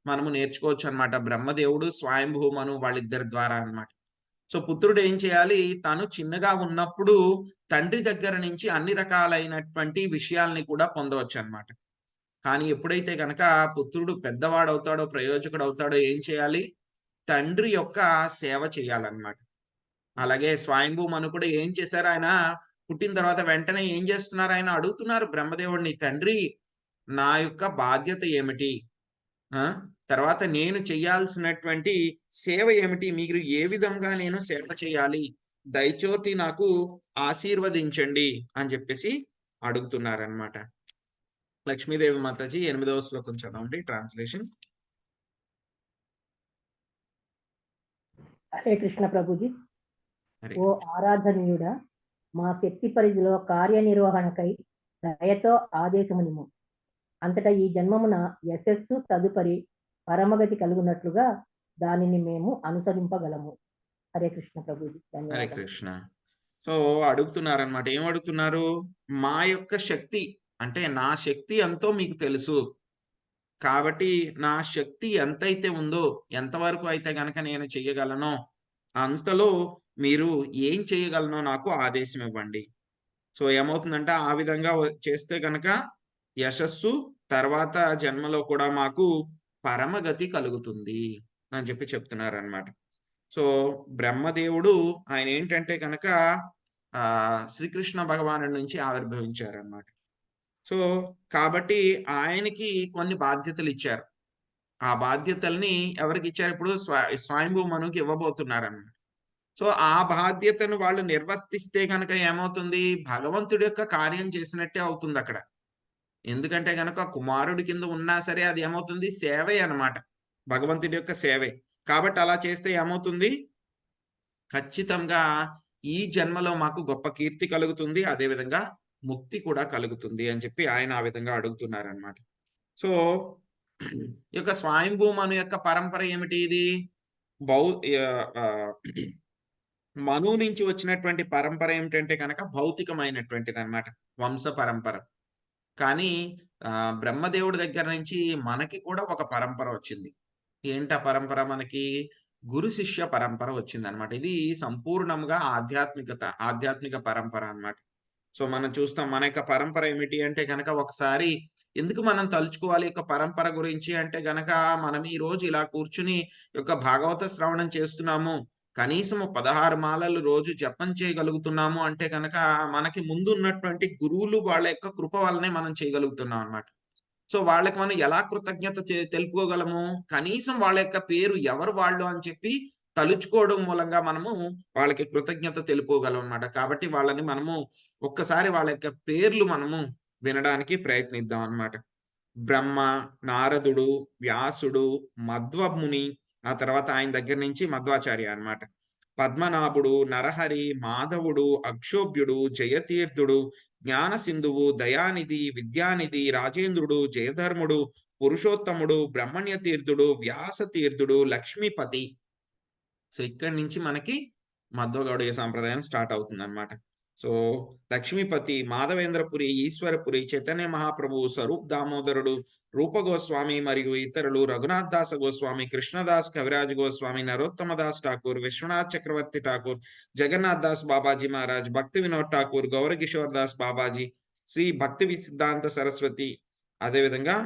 మనము నేర్చుకోవచ్చు అన్నమాట. బ్రహ్మదేవుడు స్వయంభూ మను వాళ్ళిద్దరి ద్వారా అన్నమాట. సో పుత్రుడు ఏం చేయాలి, తను చిన్నగా ఉన్నప్పుడు తండ్రి దగ్గర నుంచి అన్ని రకాలైనటువంటి విషయాల్ని కూడా పొందవచ్చు అన్నమాట. కానీ ఎప్పుడైతే గనక పుత్రుడు పెద్దవాడవుతాడో, ప్రయోజకుడు అవుతాడో ఏం చేయాలి, తండ్రి యొక్క సేవ చేయాలన్నమాట. అలాగే స్వయంభూ మను కూడా ఏం చేశారు, ఆయన పుట్టిన తర్వాత వెంటనే ఏం చేస్తున్నారు, ఆయన అడుగుతున్నారు బ్రహ్మదేవుడిని, తండ్రి నా యొక్క బాధ్యత ఏమిటి, తర్వాత నేను చేయాల్సినటువంటి సేవ ఏమిటి, మీరు ఏ విధంగా నేను సేవ చేయాలి, దయచోటి నాకు ఆశీర్వదించండి అని చెప్పేసి అడుగుతున్నారనమాట. లక్ష్మీదేవి మాతాజీ 8వ శ్లోకం చదవండి ట్రాన్స్లేషన్. హరే కృష్ణ ప్రభుజీ. ఓ ఆరాధనీయుడ, మా శక్తి పరిధిలో కార్యనిర్వహణకై దయతో ఆదేశమునిము. అంతటా ఈ జన్మమున యశస్సు తదుపరి పరమగతి కలుగునట్లుగా దానిని మేము అనుసరింపగలము. హరే కృష్ణ ప్రభుజీ. హరే కృష్ణ. సో అడుగుతున్నారనమాట. ఏం అడుగుతున్నారు, మా యొక్క శక్తి అంటే నా శక్తి ఎంతో మీకు తెలుసు, కాబట్టి నా శక్తి ఎంతైతే ఉందో, ఎంతవరకు అయితే గనక నేను చెయ్యగలనో అంతలో మీరు ఏం చేయగలనో నాకు ఆదేశం ఇవ్వండి. సో ఏమవుతుందంటే ఆ విధంగా చేస్తే గనక యశస్సు తర్వాత జన్మలో కూడా మాకు పరమగతి కలుగుతుంది అని చెప్పి చెప్తున్నారనమాట. సో బ్రహ్మదేవుడు ఆయన ఏంటంటే కనుక శ్రీకృష్ణ భగవానుడి నుంచి ఆవిర్భవించారనమాట. సో కాబట్టి ఆయనకి కొన్ని బాధ్యతలు ఇచ్చారు. ఆ బాధ్యతల్ని ఎవరికి ఇచ్చారు, ఇప్పుడు స్వయంభూ మనుకి ఇవ్వబోతున్నారన్నమాట. సో ఆ బాధ్యతను వాళ్ళు నిర్వర్తిస్తే కనుక ఏమవుతుంది, భగవంతుడి యొక్క కార్యం చేసినట్టే అవుతుంది అక్కడ. ఎందుకంటే కనుక కుమారుడి కింద ఉన్నా సరే అది ఏమవుతుంది, సేవే అన్నమాట, భగవంతుడి యొక్క సేవే. కాబట్టి అలా చేస్తే ఏమవుతుంది, ఖచ్చితంగా ఈ జన్మలో మాకు గొప్ప కీర్తి కలుగుతుంది, అదేవిధంగా ముక్తి కూడా కలుగుతుంది అని చెప్పి ఆయన ఆ విధంగా అడుగుతున్నారనమాట. సో ఈ యొక్క స్వయంభూ మను యొక్క పరంపర ఏమిటి, ఇది మను నుంచి వచ్చినటువంటి పరంపర ఏమిటంటే కనుక భౌతికమైనటువంటిది అనమాట, వంశ పరంపర. కానీ బ్రహ్మదేవుడి దగ్గర నుంచి మనకి కూడా ఒక పరంపర వచ్చింది. ఏంట పరంపర, మనకి గురు శిష్య పరంపర వచ్చింది అనమాట. ఇది సంపూర్ణంగా ఆధ్యాత్మిక పరంపర అన్నమాట. సో మనం చూస్తాం మన యొక్క పరంపర ఏమిటి అంటే కనుక, ఒకసారి ఎందుకు మనం తలుచుకోవాలి యొక్క పరంపర గురించి అంటే గనక, మనం ఈ రోజు ఇలా కూర్చుని యొక్క భాగవత శ్రవణం చేస్తున్నాము, కనీసము 16 మాలలు రోజు జపం చేయగలుగుతున్నాము అంటే కనుక మనకి ముందు ఉన్నటువంటి గురువులు వాళ్ళ యొక్క కృప వల్లనే మనం చేయగలుగుతున్నాం అన్నమాట. సో వాళ్ళకి మనం ఎలా కృతజ్ఞత తెలుపుకోగలము, కనీసం వాళ్ళ యొక్క పేరు ఎవరు వాళ్ళు అని చెప్పి తలుచుకోవడం మూలంగా మనము వాళ్ళకి కృతజ్ఞత తెలుపుకోగలం అన్నమాట. కాబట్టి వాళ్ళని మనము ఒక్కసారి వాళ్ళ యొక్క పేర్లు మనము వినడానికి ప్రయత్నిద్దాం అన్నమాట. బ్రహ్మ, నారదుడు, వ్యాసుడు, మధ్వముని, ఆ తర్వాత ఆయన దగ్గర నుంచి మధ్వాచార్య అన్నమాట, పద్మనాభుడు, నరహరి, మాధవుడు, అక్షోభ్యుడు, జయతీర్థుడు, జ్ఞానసింధువు, దయానిధి, విద్యానిధి, రాజేంద్రుడు, జయధర్ముడు, పురుషోత్తముడు, బ్రహ్మణ్య తీర్థుడు, వ్యాస తీర్థుడు, లక్ష్మీపతి. సో ఇక్కడి నుంచి మనకి మధ్వగౌడీయ సాంప్రదాయం స్టార్ట్ అవుతుంది అనమాట. సో లక్ష్మీపతి, మాధవేంద్రపురి, ఈశ్వరపురి, చైతన్య మహాప్రభు, స్వరూప్ దామోదరుడు, రూప గోస్వామి మరియు ఇతరులు, రఘునాథ్ దాస గోస్వామి, కృష్ణదాస్ కవిరాజ్ గోస్వామి, నరోత్తమ దాస్ ఠాకూర్, విశ్వనాథ్ చక్రవర్తి ఠాకూర్, జగన్నాథ్ దాస్ బాబాజీ మహారాజ్, భక్తి వినోద్ ఠాకూర్, గౌరకిషోర్ దాస్ బాబాజీ, శ్రీ భక్తి సిద్ధాంత సరస్వతి, అదేవిధంగా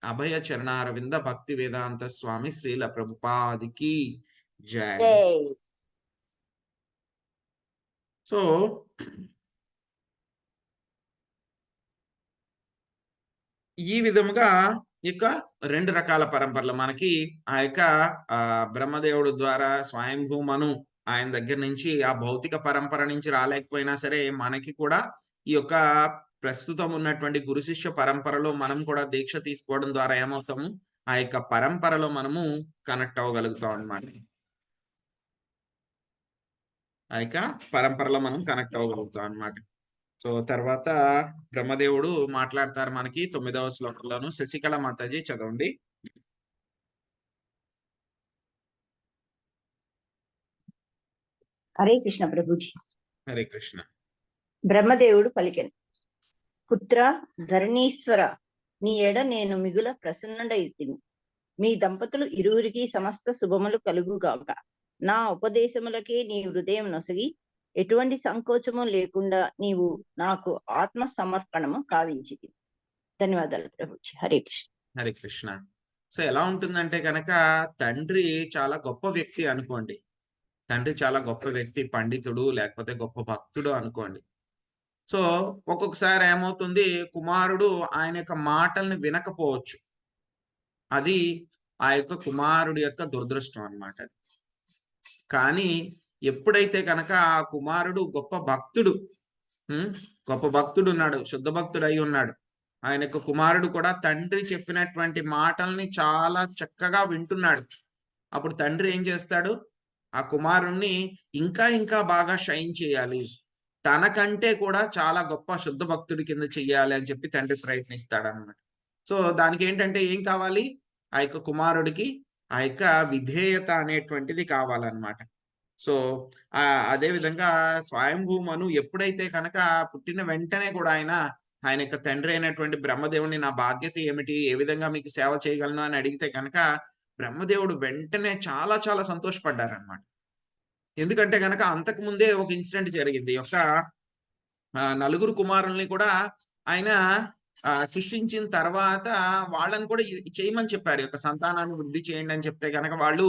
అభయ చరణారవింద భక్తి వేదాంత స్వామి శ్రీల ప్రభుపాదికి జై. సో ఈ విధముగా ఇక 2 రకాల పరంపరలు మనకి ఆ యొక్క బ్రహ్మదేవుడు ద్వారా స్వయంభూ మను ఆయన దగ్గర నుంచి ఆ భౌతిక పరంపర నుంచి రాలేకపోయినా సరే మనకి కూడా ఈ యొక్క ప్రస్తుతం ఉన్నటువంటి గురు శిష్య పరంపరలో మనం కూడా దీక్ష తీసుకోవడం ద్వారా ఏమవుతాము, ఆ యొక్క పరంపరలో మనము కనెక్ట్ అవ్వగలుగుతాం అన్నమాట. ఆ యొక్క పరంపరలో మనం కనెక్ట్ అవ్వగలుగుతాం అన్నమాట. సో తర్వాత బ్రహ్మదేవుడు మాట్లాడతారు మనకి 9వ శ్లోకంలోను. శశికళ మాతాజీ చదవండి. హరే కృష్ణ ప్రభుజీ. హరే కృష్ణ. బ్రహ్మదేవుడు పలికెను, పుత్ర ధరణీశ్వర, నీ ఎడ నేను మిగుల ప్రసన్నుడైతిని. మీ దంపతులు ఇరువురికి సమస్త శుభములు కలుగుగాక. నా ఉపదేశములకే నీ హృదయం నొసగి ఎటువంటి సంకోచము లేకుండా నీవు నాకు ఆత్మ సమర్పణము కావించింది. ధన్యవాదాలు ప్రభుజీ. హరే కృష్ణ. హరే కృష్ణ. సో ఎలా ఉంటుందంటే కనుక తండ్రి చాలా గొప్ప వ్యక్తి అనుకోండి, తండ్రి చాలా గొప్ప వ్యక్తి, పండితుడు లేకపోతే గొప్ప భక్తుడు అనుకోండి. సో ఒక్కొక్కసారి ఏమవుతుంది, కుమారుడు ఆయన యొక్క మాటల్ని వినకపోవచ్చు. అది ఆ యొక్క కుమారుడి యొక్క దురదృష్టం అన్నమాట. కానీ ఎప్పుడైతే కనుక ఆ కుమారుడు గొప్ప భక్తుడు ఉన్నాడు, శుద్ధ భక్తుడు అయి ఉన్నాడు, ఆయన యొక్క కుమారుడు కూడా తండ్రి చెప్పినటువంటి మాటల్ని చాలా చక్కగా వింటున్నాడు. అప్పుడు తండ్రి ఏం చేస్తాడు, ఆ కుమారుణ్ణి ఇంకా ఇంకా బాగా షైన్ చేయాలి, తనకంటే కూడా చాలా గొప్ప శుద్ధ భక్తుడి కింద చెయ్యాలి అని చెప్పి తండ్రి ప్రయత్నిస్తాడు అన్నమాట. సో దానికి ఏంటంటే ఏం కావాలి, ఆ యొక్క కుమారుడికి ఆ యొక్క విధేయత అనేటువంటిది కావాలన్నమాట. సో అదే విధంగా స్వయంభూమను ఎప్పుడైతే కనుక పుట్టిన వెంటనే కూడా ఆయన యొక్క తండ్రి అయినటువంటి బ్రహ్మదేవుడిని, నా బాధ్యత ఏమిటి, ఏ విధంగా మీకు సేవ చేయగలను అని అడిగితే కనుక బ్రహ్మదేవుడు వెంటనే చాలా చాలా సంతోషపడ్డారనమాట. ఎందుకంటే కనుక అంతకు ముందే ఒక ఇన్సిడెంట్ జరిగింది. యొక్క నలుగురు కుమారుల్ని కూడా ఆయన సృష్టించిన తర్వాత వాళ్ళని కూడా చేయమని చెప్పారు, యొక్క సంతానాన్ని వృద్ధి చేయండి అని చెప్తే కనుక వాళ్ళు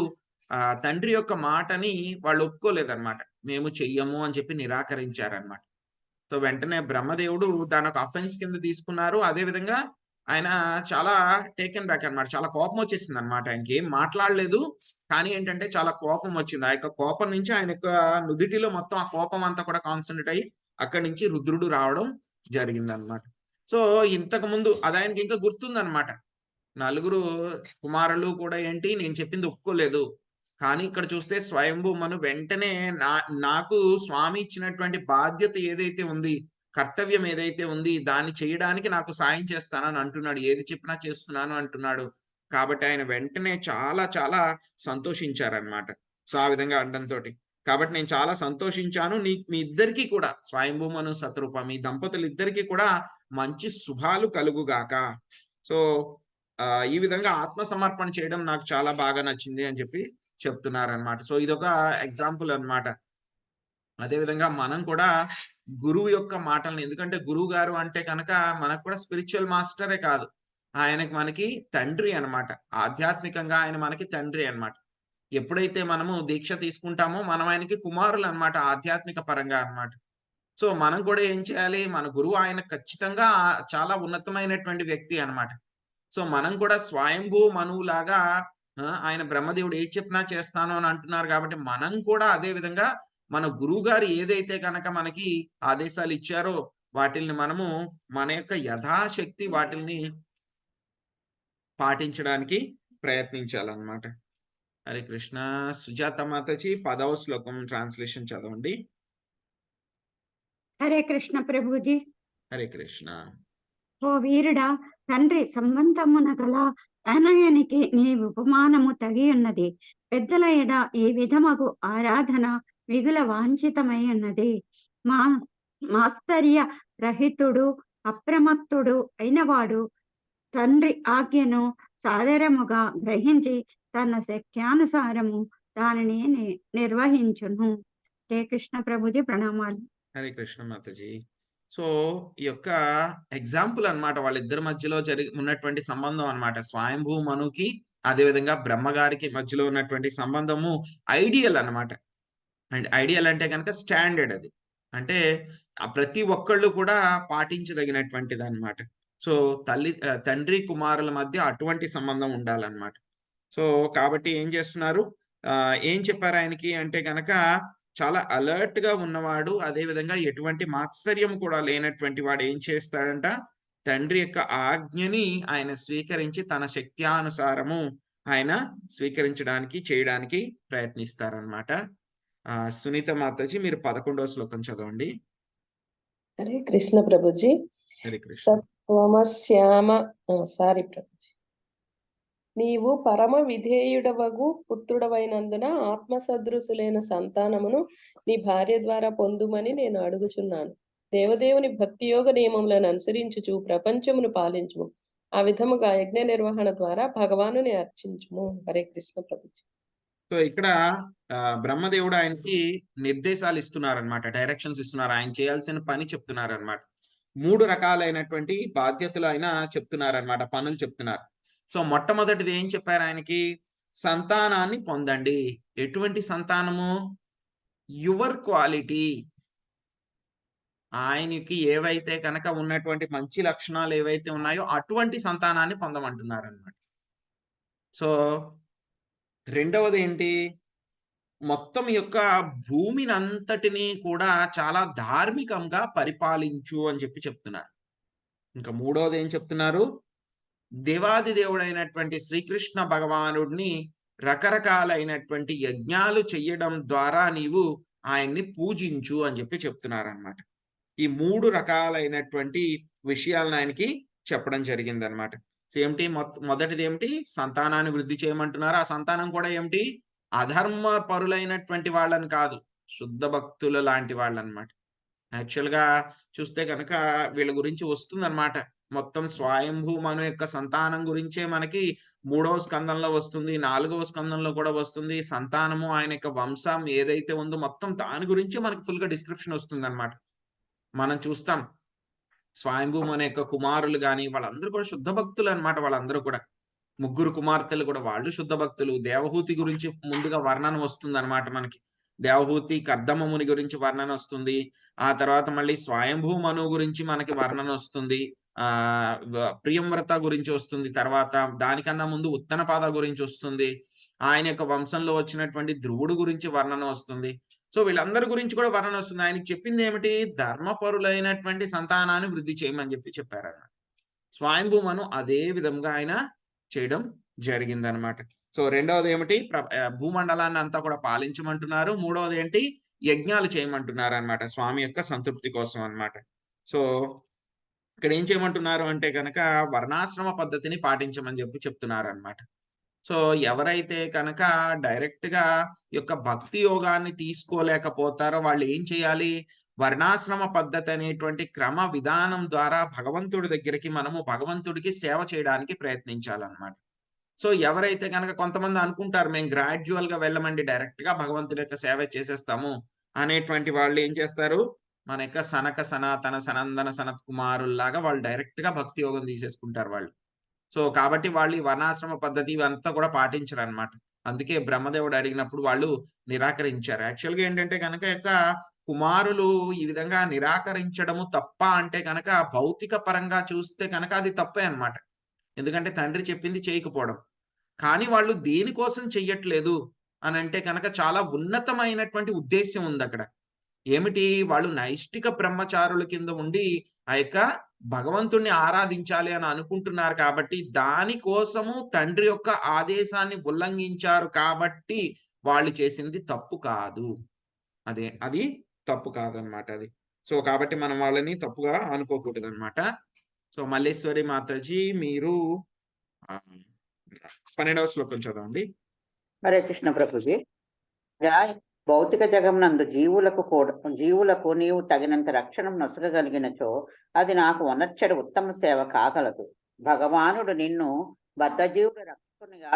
తండ్రి యొక్క మాటని వాళ్ళు ఒప్పుకోలేదన్నమాట. మేము చెయ్యము అని చెప్పి నిరాకరించారనమాట. సో వెంటనే బ్రహ్మదేవుడు దాని ఒక అఫెన్స్ కింద తీసుకున్నారు. అదే విధంగా ఆయన చాలా టేకెన్ బ్యాక్ అన్నమాట. చాలా కోపం వచ్చేసింది అనమాట. ఆయనకి ఏం మాట్లాడలేదు, కానీ ఏంటంటే చాలా కోపం వచ్చింది. ఆ యొక్క కోపం నుంచి ఆయన యొక్క నుదిటిలో మొత్తం ఆ కోపం అంతా కూడా కాన్సన్ట్రేట్ అయ్యి అక్కడి నుంచి రుద్రుడు రావడం జరిగింది అనమాట. సో ఇంతకు ముందు అది ఆయనకి ఇంకా గుర్తుందనమాట. నలుగురు కుమారులు కూడా ఏంటి, నేను చెప్పింది ఒప్పుకోలేదు. కానీ ఇక్కడ చూస్తే స్వయంభూమను వెంటనే నాకు స్వామి ఇచ్చినటువంటి బాధ్యత ఏదైతే ఉంది, కర్తవ్యం ఏదైతే ఉంది, దాన్ని చేయడానికి నాకు సాయం చేస్తానని అంటున్నాడు, ఏది చెప్పినా చేస్తున్నాను అంటున్నాడు. కాబట్టి ఆయన వెంటనే చాలా చాలా సంతోషించారనమాట. సో ఆ విధంగా అనడంతో కాబట్టి నేను చాలా సంతోషించాను, మీ ఇద్దరికి కూడా, స్వయంభూమను శతరూప, మీ దంపతులు ఇద్దరికి కూడా మంచి శుభాలు కలుగుగాక. సో ఈ విధంగా ఆత్మ సమర్పణ చేయడం నాకు చాలా బాగా నచ్చింది అని చెప్పి చెప్తున్నారనమాట. సో ఇదొక ఎగ్జాంపుల్ అన్నమాట. అదే విధంగా మనం కూడా గురువు యొక్క మాటల్ని, ఎందుకంటే గురువు గారు అంటే కనుక మనకు కూడా స్పిరిచువల్ మాస్టరే కాదు, ఆయనకి మనకి తండ్రి అన్నమాట. ఆధ్యాత్మికంగా ఆయన మనకి తండ్రి అన్నమాట. ఎప్పుడైతే మనము దీక్ష తీసుకుంటామో మనం ఆయనకి కుమారులు అన్నమాట, ఆధ్యాత్మిక పరంగా అన్నమాట. సో మనం కూడా ఏం చేయాలి, మన గురువు ఆయన ఖచ్చితంగా చాలా ఉన్నతమైనటువంటి వ్యక్తి అన్నమాట. సో మనం కూడా స్వయంభూ మనువులాగా ఆయన బ్రహ్మదేవుడు ఏది చెప్పినా చేస్తాను అని అంటున్నారు. కాబట్టి మనం కూడా అదే విధంగా మన గురువు గారు ఏదైతే కనుక మనకి ఆదేశాలు ఇచ్చారో వాటిల్ని మనము మన యొక్క యథాశక్తి వాటిల్ని పాటించడానికి ప్రయత్నించాలన్నమాట. హరే కృష్ణ. సుజాత మాతాజీ 10వ శ్లోకం ట్రాన్స్లేషన్ చదవండి. హరే కృష్ణ ప్రభుజీ. హరే కృష్ణ. ఓ వీరుడా, తండ్రి సంబంధమున గల అనయనికి నీ ఉపమానము తగి ఉన్నది. పెద్దల ఎడ ఈ విధమగు ఆరాధన మిగుల వాంఛితమై ఉన్నది. మాస్తర్య రహితుడు అప్రమత్తుడు అయినవాడు తండ్రి ఆజ్ఞను సాదరముగా గ్రహించి తన శక్యానుసారము దానిని నిర్వహించును. హరే కృష్ణ ప్రభుజీ, ప్రణామాలు. హరే కృష్ణ మాతాజీ. సో ఈ యొక్క ఎగ్జాంపుల్ అన్నమాట, వాళ్ళిద్దరి మధ్యలో ఉన్నటువంటి సంబంధం అన్నమాట. స్వయంభూ మనుకి అదేవిధంగా బ్రహ్మగారికి మధ్యలో ఉన్నటువంటి సంబంధము ఐడియల్ అన్నమాట. అండ్ ఐడియల్ అంటే కనుక స్టాండర్డ్, అది అంటే ప్రతి ఒక్కళ్ళు కూడా పాటించదగినటువంటిది అన్నమాట. సో తండ్రి కుమారుల మధ్య అటువంటి సంబంధం ఉండాలన్నమాట. సో కాబట్టి ఏం చేస్తున్నారు, ఏం చెప్పారు ఆయనకి అంటే కనుక చాలా అలర్ట్ గా ఉన్నవాడు, అదే విధంగా ఎటువంటి మాత్సర్యం కూడా లేనటువంటి వాడు ఏం చేస్తాడంట, తండ్రి యొక్క ఆజ్ఞని ఆయన స్వీకరించి తన శక్త్యానుసారము ఆయన స్వీకరించడానికి చేయడానికి ప్రయత్నిస్తారనమాట. సునీత మాతాజీ మీరు 11వ శ్లోకం చదవండి. హరే కృష్ణ ప్రభుజీ. హరే కృష్ణ. సత్వమశ్యామ సారీ ప్రభుజీ. నీవు పరమ విధేయుడవగు పుత్రుడవైనందున ఆత్మ సదృశులైన సంతానమును నీ భార్య ద్వారా పొందుమని నేను అడుగుచున్నాను. దేవదేవుని భక్తి యోగ నియమములను అనుసరించుచు ప్రపంచమును పాలించుము. ఆ విధముగా యజ్ఞ నిర్వహణ ద్వారా భగవానుని అర్చించుము. హరే కృష్ణ ప్రభుజీ. సో ఇక్కడ బ్రహ్మదేవుడు ఆయనకి నిర్దేశాలు ఇస్తున్నారనమాట, డైరెక్షన్స్ ఇస్తున్నారు, ఆయన చేయాల్సిన పని చెప్తున్నారనమాట. 3 రకాలైనటువంటి బాధ్యతలు ఆయన చెప్తున్నారనమాట, పనులు చెప్తున్నారు. సో మొట్టమొదటిది ఏం చెప్పారు ఆయనకి, సంతానాన్ని పొందండి. ఎటువంటి సంతానము, యువర్ క్వాలిటీ. ఆయనకి ఏవైతే కనుక ఉన్నటువంటి మంచి లక్షణాలు ఏవైతే ఉన్నాయో అటువంటి సంతానాన్ని పొందమంటున్నారు అనమాట. సో రెండవది ఏంటి, మొత్తం యొక్క భూమిని అంతటిని కూడా చాలా ధార్మికంగా పరిపాలించు అని చెప్తున్నారు. ఇంకా మూడవది ఏం చెప్తున్నారు, దేవాది దేవుడైనటువంటి శ్రీకృష్ణ భగవానుడిని రకరకాలైనటువంటి యజ్ఞాలు చెయ్యడం ద్వారా నీవు ఆయన్ని పూజించు అని చెప్తున్నారనమాట. ఈ 3 రకాలైనటువంటి విషయాలను ఆయనకి చెప్పడం జరిగిందనమాట. సో ఏమిటి, మొదటిది ఏమిటి, సంతానాన్ని వృద్ధి చేయమంటున్నారు. ఆ సంతానం కూడా ఏమిటి, అధర్మ పరులైనటువంటి వాళ్ళని కాదు, శుద్ధ భక్తుల లాంటి వాళ్ళు అనమాట. యాక్చువల్ గా చూస్తే కనుక వీళ్ళ గురించి వస్తుందన్నమాట. మొత్తం స్వయంభూ మను యొక్క సంతానం గురించే మనకి 3వ స్కందంలో వస్తుంది, 4వ స్కందంలో కూడా వస్తుంది. సంతానము, ఆయన యొక్క వంశం ఏదైతే ఉందో మొత్తం దాని గురించి మనకి ఫుల్ గా డిస్క్రిప్షన్ వస్తుంది అనమాట. మనం చూస్తాం స్వయంభూ మను యొక్క కుమారులు గాని వాళ్ళందరూ కూడా శుద్ధ భక్తులు అనమాట. వాళ్ళందరూ కూడా 3 కుమార్తెలు కూడా వాళ్ళు శుద్ధ భక్తులు. దేవహూతి గురించి ముందుగా వర్ణన వస్తుంది అనమాట మనకి. దేవహూతి కర్దమముని గురించి వర్ణన వస్తుంది. ఆ తర్వాత మళ్ళీ స్వయంభూ మను గురించి మనకి వర్ణన వస్తుంది. ప్రియంవ్రత గురించి వస్తుంది. తర్వాత దానికన్నా ముందు ఉత్తనపాద గురించి వస్తుంది. ఆయన యొక్క వంశంలో వచ్చినటువంటి ధ్రువుడు గురించి వర్ణన వస్తుంది. సో వీళ్ళందరి గురించి కూడా వర్ణన వస్తుంది. ఆయనకి చెప్పింది ఏమిటి, ధర్మపరులైనటువంటి సంతానాన్ని వృద్ధి చేయమని చెప్పారన్నమాట. స్వయంభూ మను అదే విధంగా ఆయన చేయడం జరిగిందనమాట. సో రెండవది ఏమిటి, భూమండలాన్ని అంతా కూడా పాలించమంటున్నారు. మూడవది ఏంటి, యజ్ఞాలు చేయమంటున్నారు అనమాట, స్వామి యొక్క సంతృప్తి కోసం అన్నమాట. సో ఇక్కడ ఏం చేయమంటున్నారు అంటే కనుక వర్ణాశ్రమ పద్ధతిని పాటించమని చెప్తున్నారు అనమాట. సో ఎవరైతే కనుక డైరెక్ట్ గా యొక్క భక్తి యోగాన్ని తీసుకోలేకపోతారో వాళ్ళు ఏం చేయాలి, వర్ణాశ్రమ పద్ధతి అనేటువంటి క్రమ విధానం ద్వారా భగవంతుడి దగ్గరికి మనము భగవంతుడికి సేవ చేయడానికి ప్రయత్నించాలన్నమాట. సో ఎవరైతే కనుక కొంతమంది అనుకుంటారు మేము గ్రాడ్యువల్ గా వెళ్ళమండి, డైరెక్ట్ గా భగవంతుడి యొక్క సేవ చేసేస్తాము అనేటువంటి వాళ్ళు ఏం చేస్తారు, మన యొక్క సనక సనాతన సనందన సనత్ కుమారుల్లాగా వాళ్ళు డైరెక్ట్ గా భక్తి యోగం తీసేసుకుంటారు వాళ్ళు. సో కాబట్టి వాళ్ళు ఈ వర్ణాశ్రమ పద్ధతి ఇవంతా కూడా పాటించరు అనమాట. అందుకే బ్రహ్మదేవుడు అడిగినప్పుడు వాళ్ళు నిరాకరించారు. యాక్చువల్గా ఏంటంటే కనుక యొక్క కుమారులు ఈ విధంగా నిరాకరించడము తప్ప అంటే కనుక భౌతిక పరంగా చూస్తే కనుక అది తప్పే అనమాట. ఎందుకంటే తండ్రి చెప్పింది చేయకపోవడం. కానీ వాళ్ళు దేనికోసం చెయ్యట్లేదు అని అంటే కనుక చాలా ఉన్నతమైనటువంటి ఉద్దేశ్యం ఉంది అక్కడ. ఏమిటి, వాళ్ళు నైష్టిక బ్రహ్మచారుల కింద ఉండి ఆ యొక్క భగవంతుణ్ణి ఆరాధించాలి అని అనుకుంటున్నారు. కాబట్టి దానికోసము తండ్రి యొక్క ఆదేశాన్ని ఉల్లంఘించారు కాబట్టి వాళ్ళు చేసింది తప్పు కాదు. అది తప్పు కాదనమాట అది. సో కాబట్టి మనం వాళ్ళని తప్పుగా అనుకోకూడదు అనమాట. సో మల్లేశ్వరి మాతాజీ మీరు 12వ శ్లోకం చదవండి. హరే కృష్ణ ప్రభుజీ. భౌతిక జగమునందు జీవులకు నీవు తగినంత రక్షణ నొసగగలిగినచో అది నాకు వనర్చడు ఉత్తమ సేవ కాగలదు. భగవానుడు నిన్ను బద్ధజీవుల రక్షకునిగా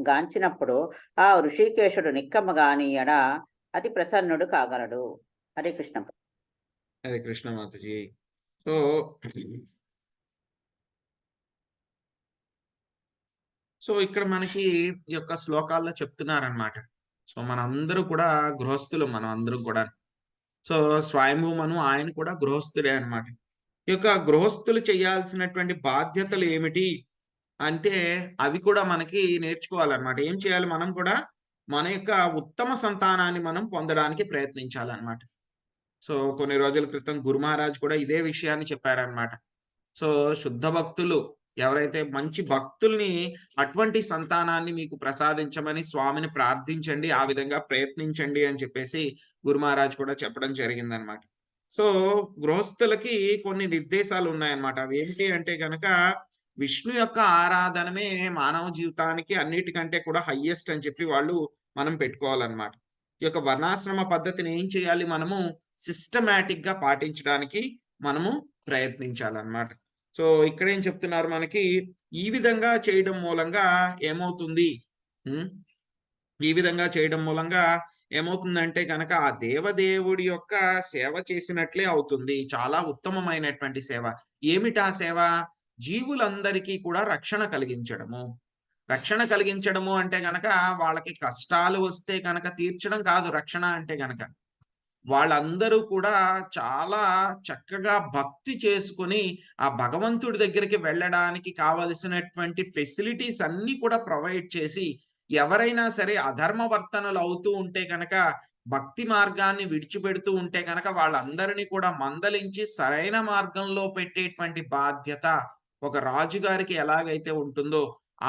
గాంచినప్పుడు ఆ ఋషికేశుడు నిక్కమగానియడ అతి ప్రసన్నుడు కాగలడు. హరే కృష్ణ. హరే కృష్ణ మాతాజీ. సో ఇక్కడ మనకి ఈ యొక్క శ్లోకాల్లో చెప్తున్నారనమాట. సో మనందరూ కూడా గృహస్థులు, మనం అందరం కూడా. సో స్వయంభూ మను ఆయన కూడా గృహస్థుడే అనమాట. ఈ యొక్క గృహస్థులు చేయాల్సినటువంటి బాధ్యతలు ఏమిటి అంటే అవి కూడా మనకి నేర్చుకోవాలన్నమాట. ఏం చేయాలి, మనం కూడా మన యొక్క ఉత్తమ సంతానాన్ని మనం పొందడానికి ప్రయత్నించాలన్నమాట. సో కొన్ని రోజుల క్రితం గురు మహారాజ్ కూడా ఇదే విషయాన్ని చెప్పారనమాట. సో శుద్ధ భక్తులు ఎవరైతే మంచి భక్తుల్ని అటువంటి సంతానాన్ని మీకు ప్రసాదించమని స్వామిని ప్రార్థించండి, ఆ విధంగా ప్రయత్నించండి అని చెప్పేసి గురు మహారాజ్ కూడా చెప్పడం జరిగిందనమాట. సో గృహస్థులకి కొన్ని నిర్దేశాలు ఉన్నాయన్నమాట. అవి ఏంటి అంటే కనుక విష్ణు యొక్క ఆరాధనమే మానవ జీవితానికి అన్నిటికంటే కూడా హయ్యెస్ట్ అని చెప్పి వాళ్ళు మనం పెట్టుకోవాలన్నమాట. ఈ యొక్క వర్ణాశ్రమ పద్ధతిని ఏం చేయాలి, మనము సిస్టమేటిక్ గా పాటించడానికి మనము ప్రయత్నించాలన్నమాట. సో ఇక్కడ ఏం చెప్తున్నారు మనకి, ఈ విధంగా చేయడం మూలంగా ఏమవుతుంది, ఈ విధంగా చేయడం మూలంగా ఏమవుతుందంటే కనుక ఆ దేవదేవుడి యొక్క సేవ చేసినట్లే అవుతుంది. చాలా ఉత్తమమైనటువంటి సేవ. ఏమిటా సేవ? జీవులందరికీ కూడా రక్షణ కలిగించడము. రక్షణ కలిగించడము అంటే గనక వాళ్ళకి కష్టాలు వస్తే కనుక తీర్చడం కాదు రక్షణ అంటే గనక. వాళ్ళందరూ కూడా చాలా చక్కగా భక్తి చేసుకుని ఆ భగవంతుడి దగ్గరికి వెళ్ళడానికి కావలసినటువంటి ఫెసిలిటీస్ అన్ని కూడా ప్రొవైడ్ చేసి, ఎవరైనా సరే అధర్మవర్తనలు అవుతూ ఉంటే కనుక, భక్తి మార్గాన్ని విడిచిపెడుతూ ఉంటే కనుక వాళ్ళందరినీ కూడా మందలించి సరైన మార్గంలో పెట్టేటువంటి బాధ్యత ఒక రాజుగారికి ఎలాగైతే ఉంటుందో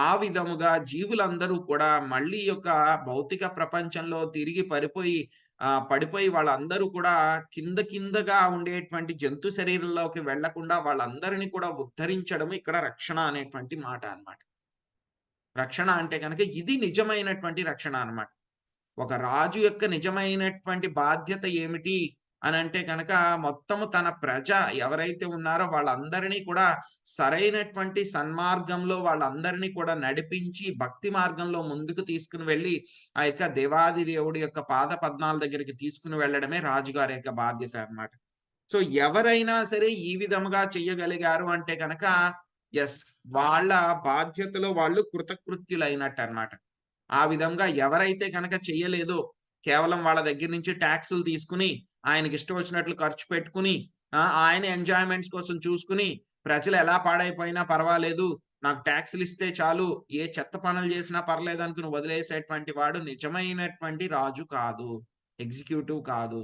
ఆ విధముగా జీవులందరూ కూడా మళ్ళీ యొక్క భౌతిక ప్రపంచంలో తిరిగి పడిపోయి వాళ్ళందరూ కూడా కిందగా ఉండేటువంటి జంతు శరీరంలోకి వెళ్లకుండా వాళ్ళందరినీ కూడా ఉద్ధరించడం ఇక్కడ రక్షణ అనేటువంటి మాట అన్నమాట. రక్షణ అంటే కనుక ఇది నిజమైనటువంటి రక్షణ అన్నమాట. ఒక రాజు యొక్క నిజమైనటువంటి బాధ్యత ఏమిటి అని అంటే కనుక, మొత్తము తన ప్రజ ఎవరైతే ఉన్నారో వాళ్ళందరినీ కూడా సరైనటువంటి సన్మార్గంలో వాళ్ళందరినీ కూడా నడిపించి భక్తి మార్గంలో ముందుకు తీసుకుని వెళ్ళి ఆ యొక్క దేవాది దేవుడి యొక్క పాద పద్మాల దగ్గరికి తీసుకుని వెళ్ళడమే రాజుగారి యొక్క బాధ్యత అన్నమాట. సో ఎవరైనా సరే ఈ విధముగా చెయ్యగలిగారు అంటే కనుక ఎస్, వాళ్ళ బాధ్యతలో వాళ్ళు కృతకృత్యులైనట్టు అన్నమాట. ఆ విధంగా ఎవరైతే కనుక చెయ్యలేదో, కేవలం వాళ్ళ దగ్గర నుంచి ట్యాక్సులు తీసుకుని ఆయనకి ఇష్టం వచ్చినట్లు ఖర్చు పెట్టుకుని ఆయన ఎంజాయ్మెంట్స్ కోసం చూసుకుని ప్రజలు ఎలా పాడైపోయినా పర్వాలేదు, నాకు ట్యాక్సులు ఇస్తే చాలు, ఏ చెత్త పనులు చేసినా పర్లేదు అనుకుని వదిలేసేటువంటి వాడు నిజమైనటువంటి రాజు కాదు, ఎగ్జిక్యూటివ్ కాదు.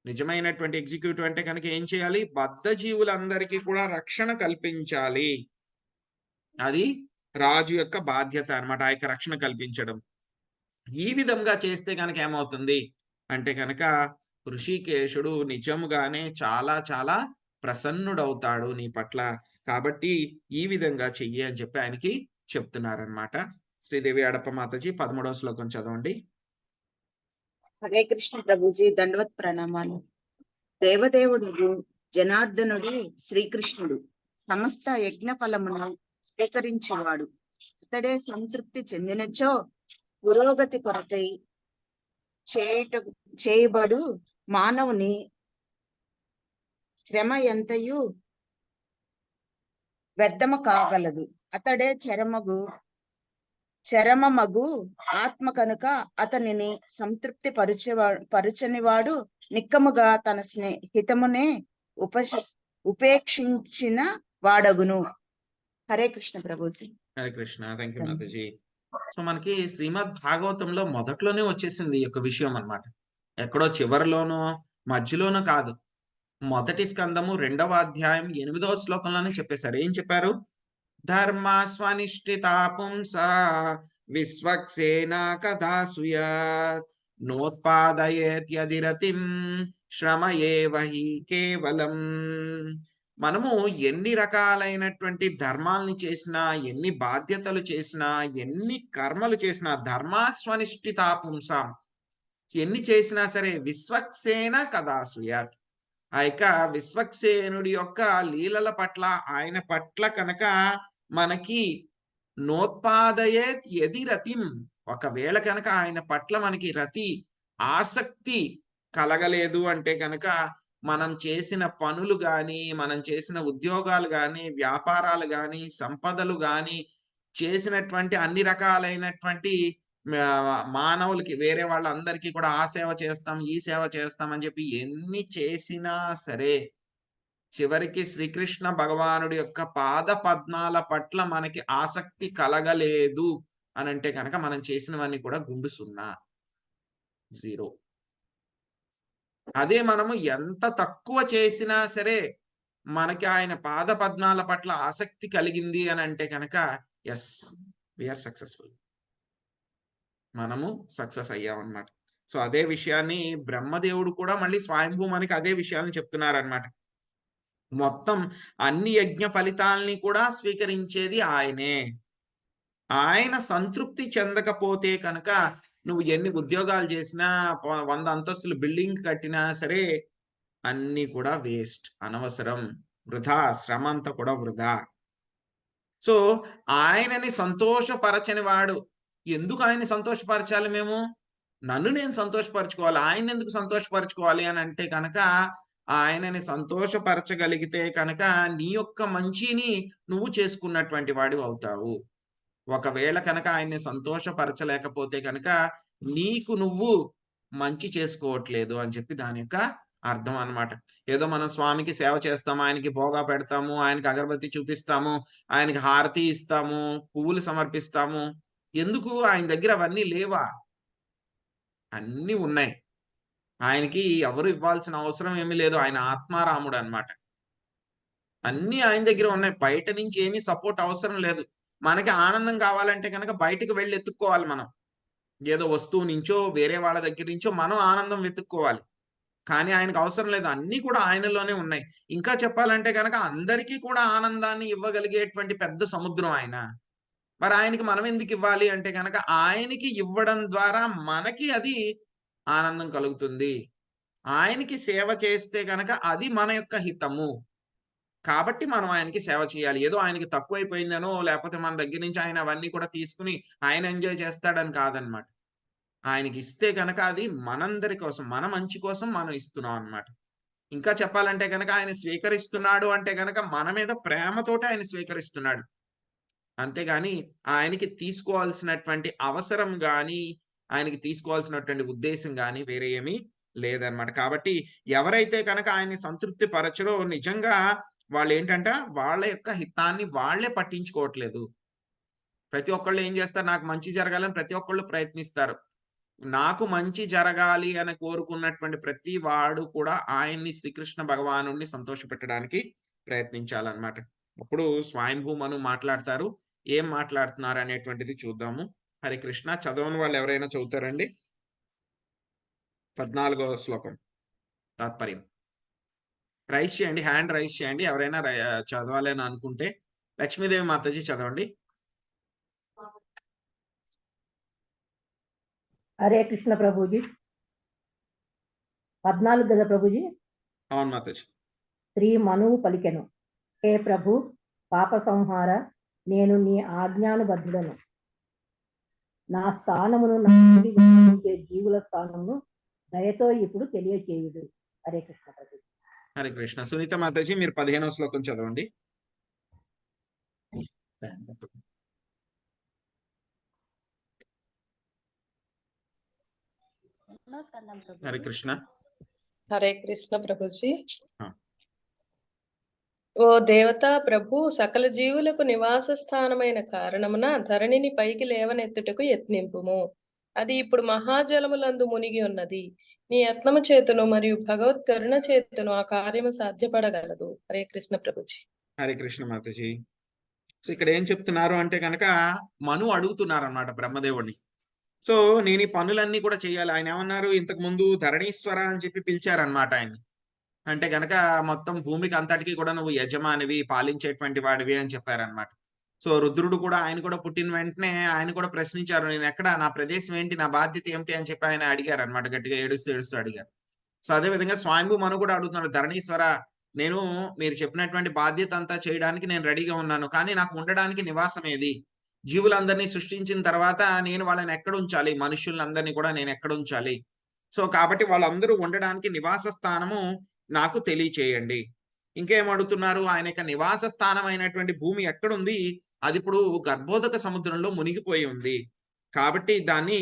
నిజమైనటువంటి ఎగ్జిక్యూటివ్ అంటే కనుక ఏం చేయాలి, బద్ధ జీవులందరికీ కూడా రక్షణ కల్పించాలి. అది రాజు యొక్క బాధ్యత అన్నమాట, ఆ యొక్క రక్షణ కల్పించడం. ఈ విధంగా చేస్తే కనుక ఏమవుతుంది అంటే కనుక ఋషికేశుడు నిజముగానే చాలా చాలా ప్రసన్నుడవుతాడు నీ పట్ల. కాబట్టి ఈ విధంగా చెయ్యి అని చెప్పి ఆయనకి చెప్తున్నారనమాట. శ్రీదేవి అడప మాతాజీ 13వ శ్లోకం చదవండి. హరే కృష్ణ ప్రభుజీ, దండవత్ ప్రణామాలు. దేవదేవుడు జనార్దనుడి శ్రీకృష్ణుడు సమస్త యజ్ఞ ఫలమును స్వీకరించేవాడు. అతడే సంతృప్తి చెందినచో పురోగతి కొరకై చేయబడు మానవుని శ్రమ ఎంతయు వ్యర్థము కాగలదు. అతడే చరమమగు ఆత్మ కనుక అతనిని సంతృప్తి పరుచనివాడు నిక్కముగా తన హితమునే ఉపేక్షించిన వాడగును. Hare Krishna Prabhuji. Hare Krishna. Thank you Mataji. So మనకి శ్రీమద్ భాగవతంలో మొదట్లోనే వచ్చేసింది ఈ యొక్క విషయం అన్నమాట. ఎక్కడో చివరిలోనో మధ్యలోనో కాదు, మొదటి స్కందము 2వ అధ్యాయం 8వ శ్లోకంలోనే చెప్పేశారు. ఏం చెప్పారు? ధర్మ స్వనిష్ఠితా పుంస విశ్వక్సేన కదాసుయత్ నోత్పాదయేత్యధిరతిం శ్రమయేవ హి కేవలం. మనము ఎన్ని రకాలైనటువంటి ధర్మాల్ని చేసినా, ఎన్ని బాధ్యతలు చేసినా, ఎన్ని కర్మలు చేసినా, ధర్మాస్వనిష్ఠితా పుంసాం, ఎన్ని చేసినా సరే విశ్వక్సేన కదాసుయాత్, ఆ యొక్క విశ్వక్సేనుడి యొక్క లీలల పట్ల, ఆయన పట్ల కనుక మనకి నోత్పాదయేత్ యది రతిం, ఒకవేళ కనుక ఆయన పట్ల మనకి రతి ఆసక్తి కలగలేదు అంటే కనుక మనం చేసిన పనులు గాని, మనం చేసిన ఉద్యోగాలు గాని, వ్యాపారాలు గాని, సంపదలు గాని, చేసినటువంటి అన్ని రకాలైనటువంటి మానవులకి, వేరే వాళ్ళందరికీ కూడా ఆ సేవ చేస్తాం, ఈ సేవ చేస్తాం అని చెప్పి ఎన్ని చేసినా సరే చివరికి శ్రీకృష్ణ భగవానుడి యొక్క పాద పద్మాల పట్ల మనకి ఆసక్తి కలగలేదు అని అంటే కనుక మనం చేసినవన్నీ కూడా గుండు 0. అదే మనము ఎంత తక్కువ చేసినా సరే మనకి ఆయన పాద పద్మాల పట్ల ఆసక్తి కలిగింది అని అంటే కనుక ఎస్ వీఆర్ సక్సెస్ఫుల్, మనము సక్సెస్ అయ్యామన్నమాట. సో అదే విషయాన్ని బ్రహ్మదేవుడు కూడా మళ్ళీ స్వయంభూ మనకి అదే విషయాన్ని చెప్తున్నారనమాట. మొత్తం అన్ని యజ్ఞ ఫలితాలని కూడా స్వీకరించేది ఆయనే. ఆయన సంతృప్తి చెందకపోతే కనుక నువ్వు ఎన్ని ఉద్యోగాలు చేసినా 100 అంతస్తులు బిల్డింగ్ కట్టినా సరే అన్ని కూడా వేస్ట్, అనవసరం, వృధా, శ్రమ అంతా కూడా వృధా. సో ఆయనని సంతోషపరచని వాడు, ఎందుకు ఆయన్ని సంతోషపరచాలి? మేము నన్ను నేను సంతోషపరచుకోవాలి, ఆయన ఎందుకు సంతోషపరచుకోవాలి అని అంటే కనుక ఆయనని సంతోషపరచగలిగితే కనుక నీ యొక్క మంచిని నువ్వు చేసుకున్నటువంటి వాడు అవుతావు. ఒకవేళ కనుక ఆయన్ని సంతోషపరచలేకపోతే కనుక నీకు నువ్వు మంచి చేసుకోవట్లేదు అని చెప్పి దాని యొక్క అర్థం అన్నమాట. ఏదో మనం స్వామికి సేవ చేస్తాము, ఆయనకి భోగా పెడతాము, ఆయనకి అగరబత్తి చూపిస్తాము, ఆయనకి హారతి ఇస్తాము, పువ్వులు సమర్పిస్తాము. ఎందుకు? ఆయన దగ్గర అవన్నీ లేవా? అన్నీ ఉన్నాయి. ఆయనకి ఎవరు ఇవ్వాల్సిన అవసరం ఏమీ లేదు. ఆయన ఆత్మారాముడు అన్నమాట. అన్నీ ఆయన దగ్గర ఉన్నాయి. బయట నుంచి ఏమీ సపోర్ట్ అవసరం లేదు. మనకి ఆనందం కావాలంటే కనుక బయటికి వెళ్ళి ఎత్తుక్కోవాలి. మనం ఏదో వస్తువు నుంచో వేరే వాళ్ళ దగ్గర నుంచో మనం ఆనందం వెతుక్కోవాలి. కానీ ఆయనకు అవసరం లేదు, అన్నీ కూడా ఆయనలోనే ఉన్నాయి. ఇంకా చెప్పాలంటే కనుక అందరికీ కూడా ఆనందాన్ని ఇవ్వగలిగేటువంటి పెద్ద సముద్రం ఆయన. మరి ఆయనకి మనం ఎందుకు ఇవ్వాలి అంటే కనుక ఆయనకి ఇవ్వడం ద్వారా మనకి అది ఆనందం కలుగుతుంది. ఆయనకి సేవ చేస్తే కనుక అది మన యొక్క హితము. కాబట్టి మనం ఆయనకి సేవ చేయాలి. ఏదో ఆయనకి తక్కువైపోయిందనో లేకపోతే మన దగ్గర నుంచి ఆయన అవన్నీ కూడా తీసుకుని ఆయన ఎంజాయ్ చేస్తాడని కాదనమాట. ఆయనకి ఇస్తే కనుక అది మనందరి కోసం, మన మంచి కోసం మనం ఇస్తున్నాం అన్నమాట. ఇంకా చెప్పాలంటే కనుక ఆయన స్వీకరిస్తున్నాడు అంటే కనుక మన మీద ప్రేమతోటి ఆయన స్వీకరిస్తున్నాడు. అంతేగాని ఆయనకి తీసుకోవాల్సినటువంటి అవసరం గాని, ఆయనకి తీసుకోవాల్సినటువంటి ఉద్దేశం గాని వేరే ఏమీ లేదనమాట. కాబట్టి ఎవరైతే కనుక ఆయన్ని సంతృప్తి పరచరో నిజంగా వాళ్ళు ఏంటంటే వాళ్ళ యొక్క హితాన్ని వాళ్ళే పట్టించుకోవట్లేదు. ప్రతి ఒక్కళ్ళు ఏం చేస్తారు? నాకు మంచి జరగాలని ప్రతి ఒక్కళ్ళు ప్రయత్నిస్తారు. నాకు మంచి జరగాలి అని కోరుకున్నటువంటి ప్రతి వాడు కూడా ఆయన్ని, శ్రీకృష్ణ భగవానుడిని సంతోషపెట్టడానికి ప్రయత్నించాలన్నమాట. అప్పుడు స్వయంభూ మను మాట్లాడతారు. ఏం మాట్లాడుతున్నారు అనేటువంటిది చూద్దాము. హరే కృష్ణ. చదవని వాళ్ళు ఎవరైనా చదువుతారండి? 14వ శ్లోకం తాత్పర్యం రైస్ చేయండి, హ్యాండ్ రైస్ చేయండి ఎవరైనా చదవాలి అని అనుకుంటే. లక్ష్మీదేవి మాతాజీ చదవండి. హరే కృష్ణ ప్రభుజీ. 14 కదా ప్రభుజీ? అవును మాతాజీ. శ్రీ మనువు పలికెను, హే ప్రభు పాప సంహార, నేను నీ ఆజ్ఞానుబద్ధుడను. నా స్థానమును, నా నుండి వినిపించే జీవుల స్థానమును దయతో ఇప్పుడు తెలియచేయుడు. హరే కృష్ణ ప్రభు. హరే కృష్ణ. సునీత మాతాజీ మీరు 15వ శ్లోకం చదవండి. హరే కృష్ణ. హరే కృష్ణ ప్రభుజీ. ఓ దేవతా ప్రభు, సకల జీవులకు నివాస స్థానమైన కారణమున ధరణిని పైకి లేవనెత్తుటకు యత్నింపుము. అది ఇప్పుడు మహాజలములందు మునిగి ఉన్నది. నీ యత్నము చేతును మరియు భగవత్ కరుణ చేతును ఆ కార్యము సాధ్యపడగలదు. హరే కృష్ణ ప్రభుజీ. హరే కృష్ణ మాతాజీ. సో ఇక్కడ ఏం చెప్తున్నారు అంటే కనుక మను అడుగుతున్నారు అన్నమాట బ్రహ్మదేవుడిని. సో నేను ఈ పనులన్నీ కూడా చేయాలి. ఆయన ఏమన్నారు? ఇంతకు ముందు ధరణీశ్వర అని చెప్పి పిలిచారనమాట ఆయన్ని. అంటే కనుక మొత్తం భూమికి అంతటికీ కూడా నువ్వు యజమానివి, పాలించేటువంటి వాడివి అని చెప్పారనమాట. సో రుద్రుడు కూడా, ఆయన కూడా పుట్టిన వెంటనే ఆయన కూడా ప్రశ్నించారు, నేను ఎక్కడ, నా ప్రదేశం ఏంటి, నా బాధ్యత ఏమిటి అని చెప్పి ఆయన అడిగారు అనమాట. గట్టిగా ఏడుస్తూ ఏడుస్తూ అడిగారు. సో అదే విధంగా స్వయంభూ మను కూడా అడుగుతున్నాడు, ధరణీశ్వర నేను మీరు చెప్పినటువంటి బాధ్యత అంతా చేయడానికి నేను రెడీగా ఉన్నాను, కానీ నాకు ఉండడానికి నివాసం ఏది? జీవులందరినీ సృష్టించిన తర్వాత నేను వాళ్ళని ఎక్కడ ఉంచాలి? మనుషులందరినీ కూడా నేను ఎక్కడ ఉంచాలి? సో కాబట్టి వాళ్ళందరూ ఉండడానికి నివాస స్థానము నాకు తెలియచేయండి. ఇంకేం అడుగుతున్నారు? ఆయన యొక్క నివాస స్థానం అయినటువంటి భూమి ఎక్కడుంది? అది ఇప్పుడు గర్భోదక సముద్రంలో మునిగిపోయి ఉంది. కాబట్టి దాన్ని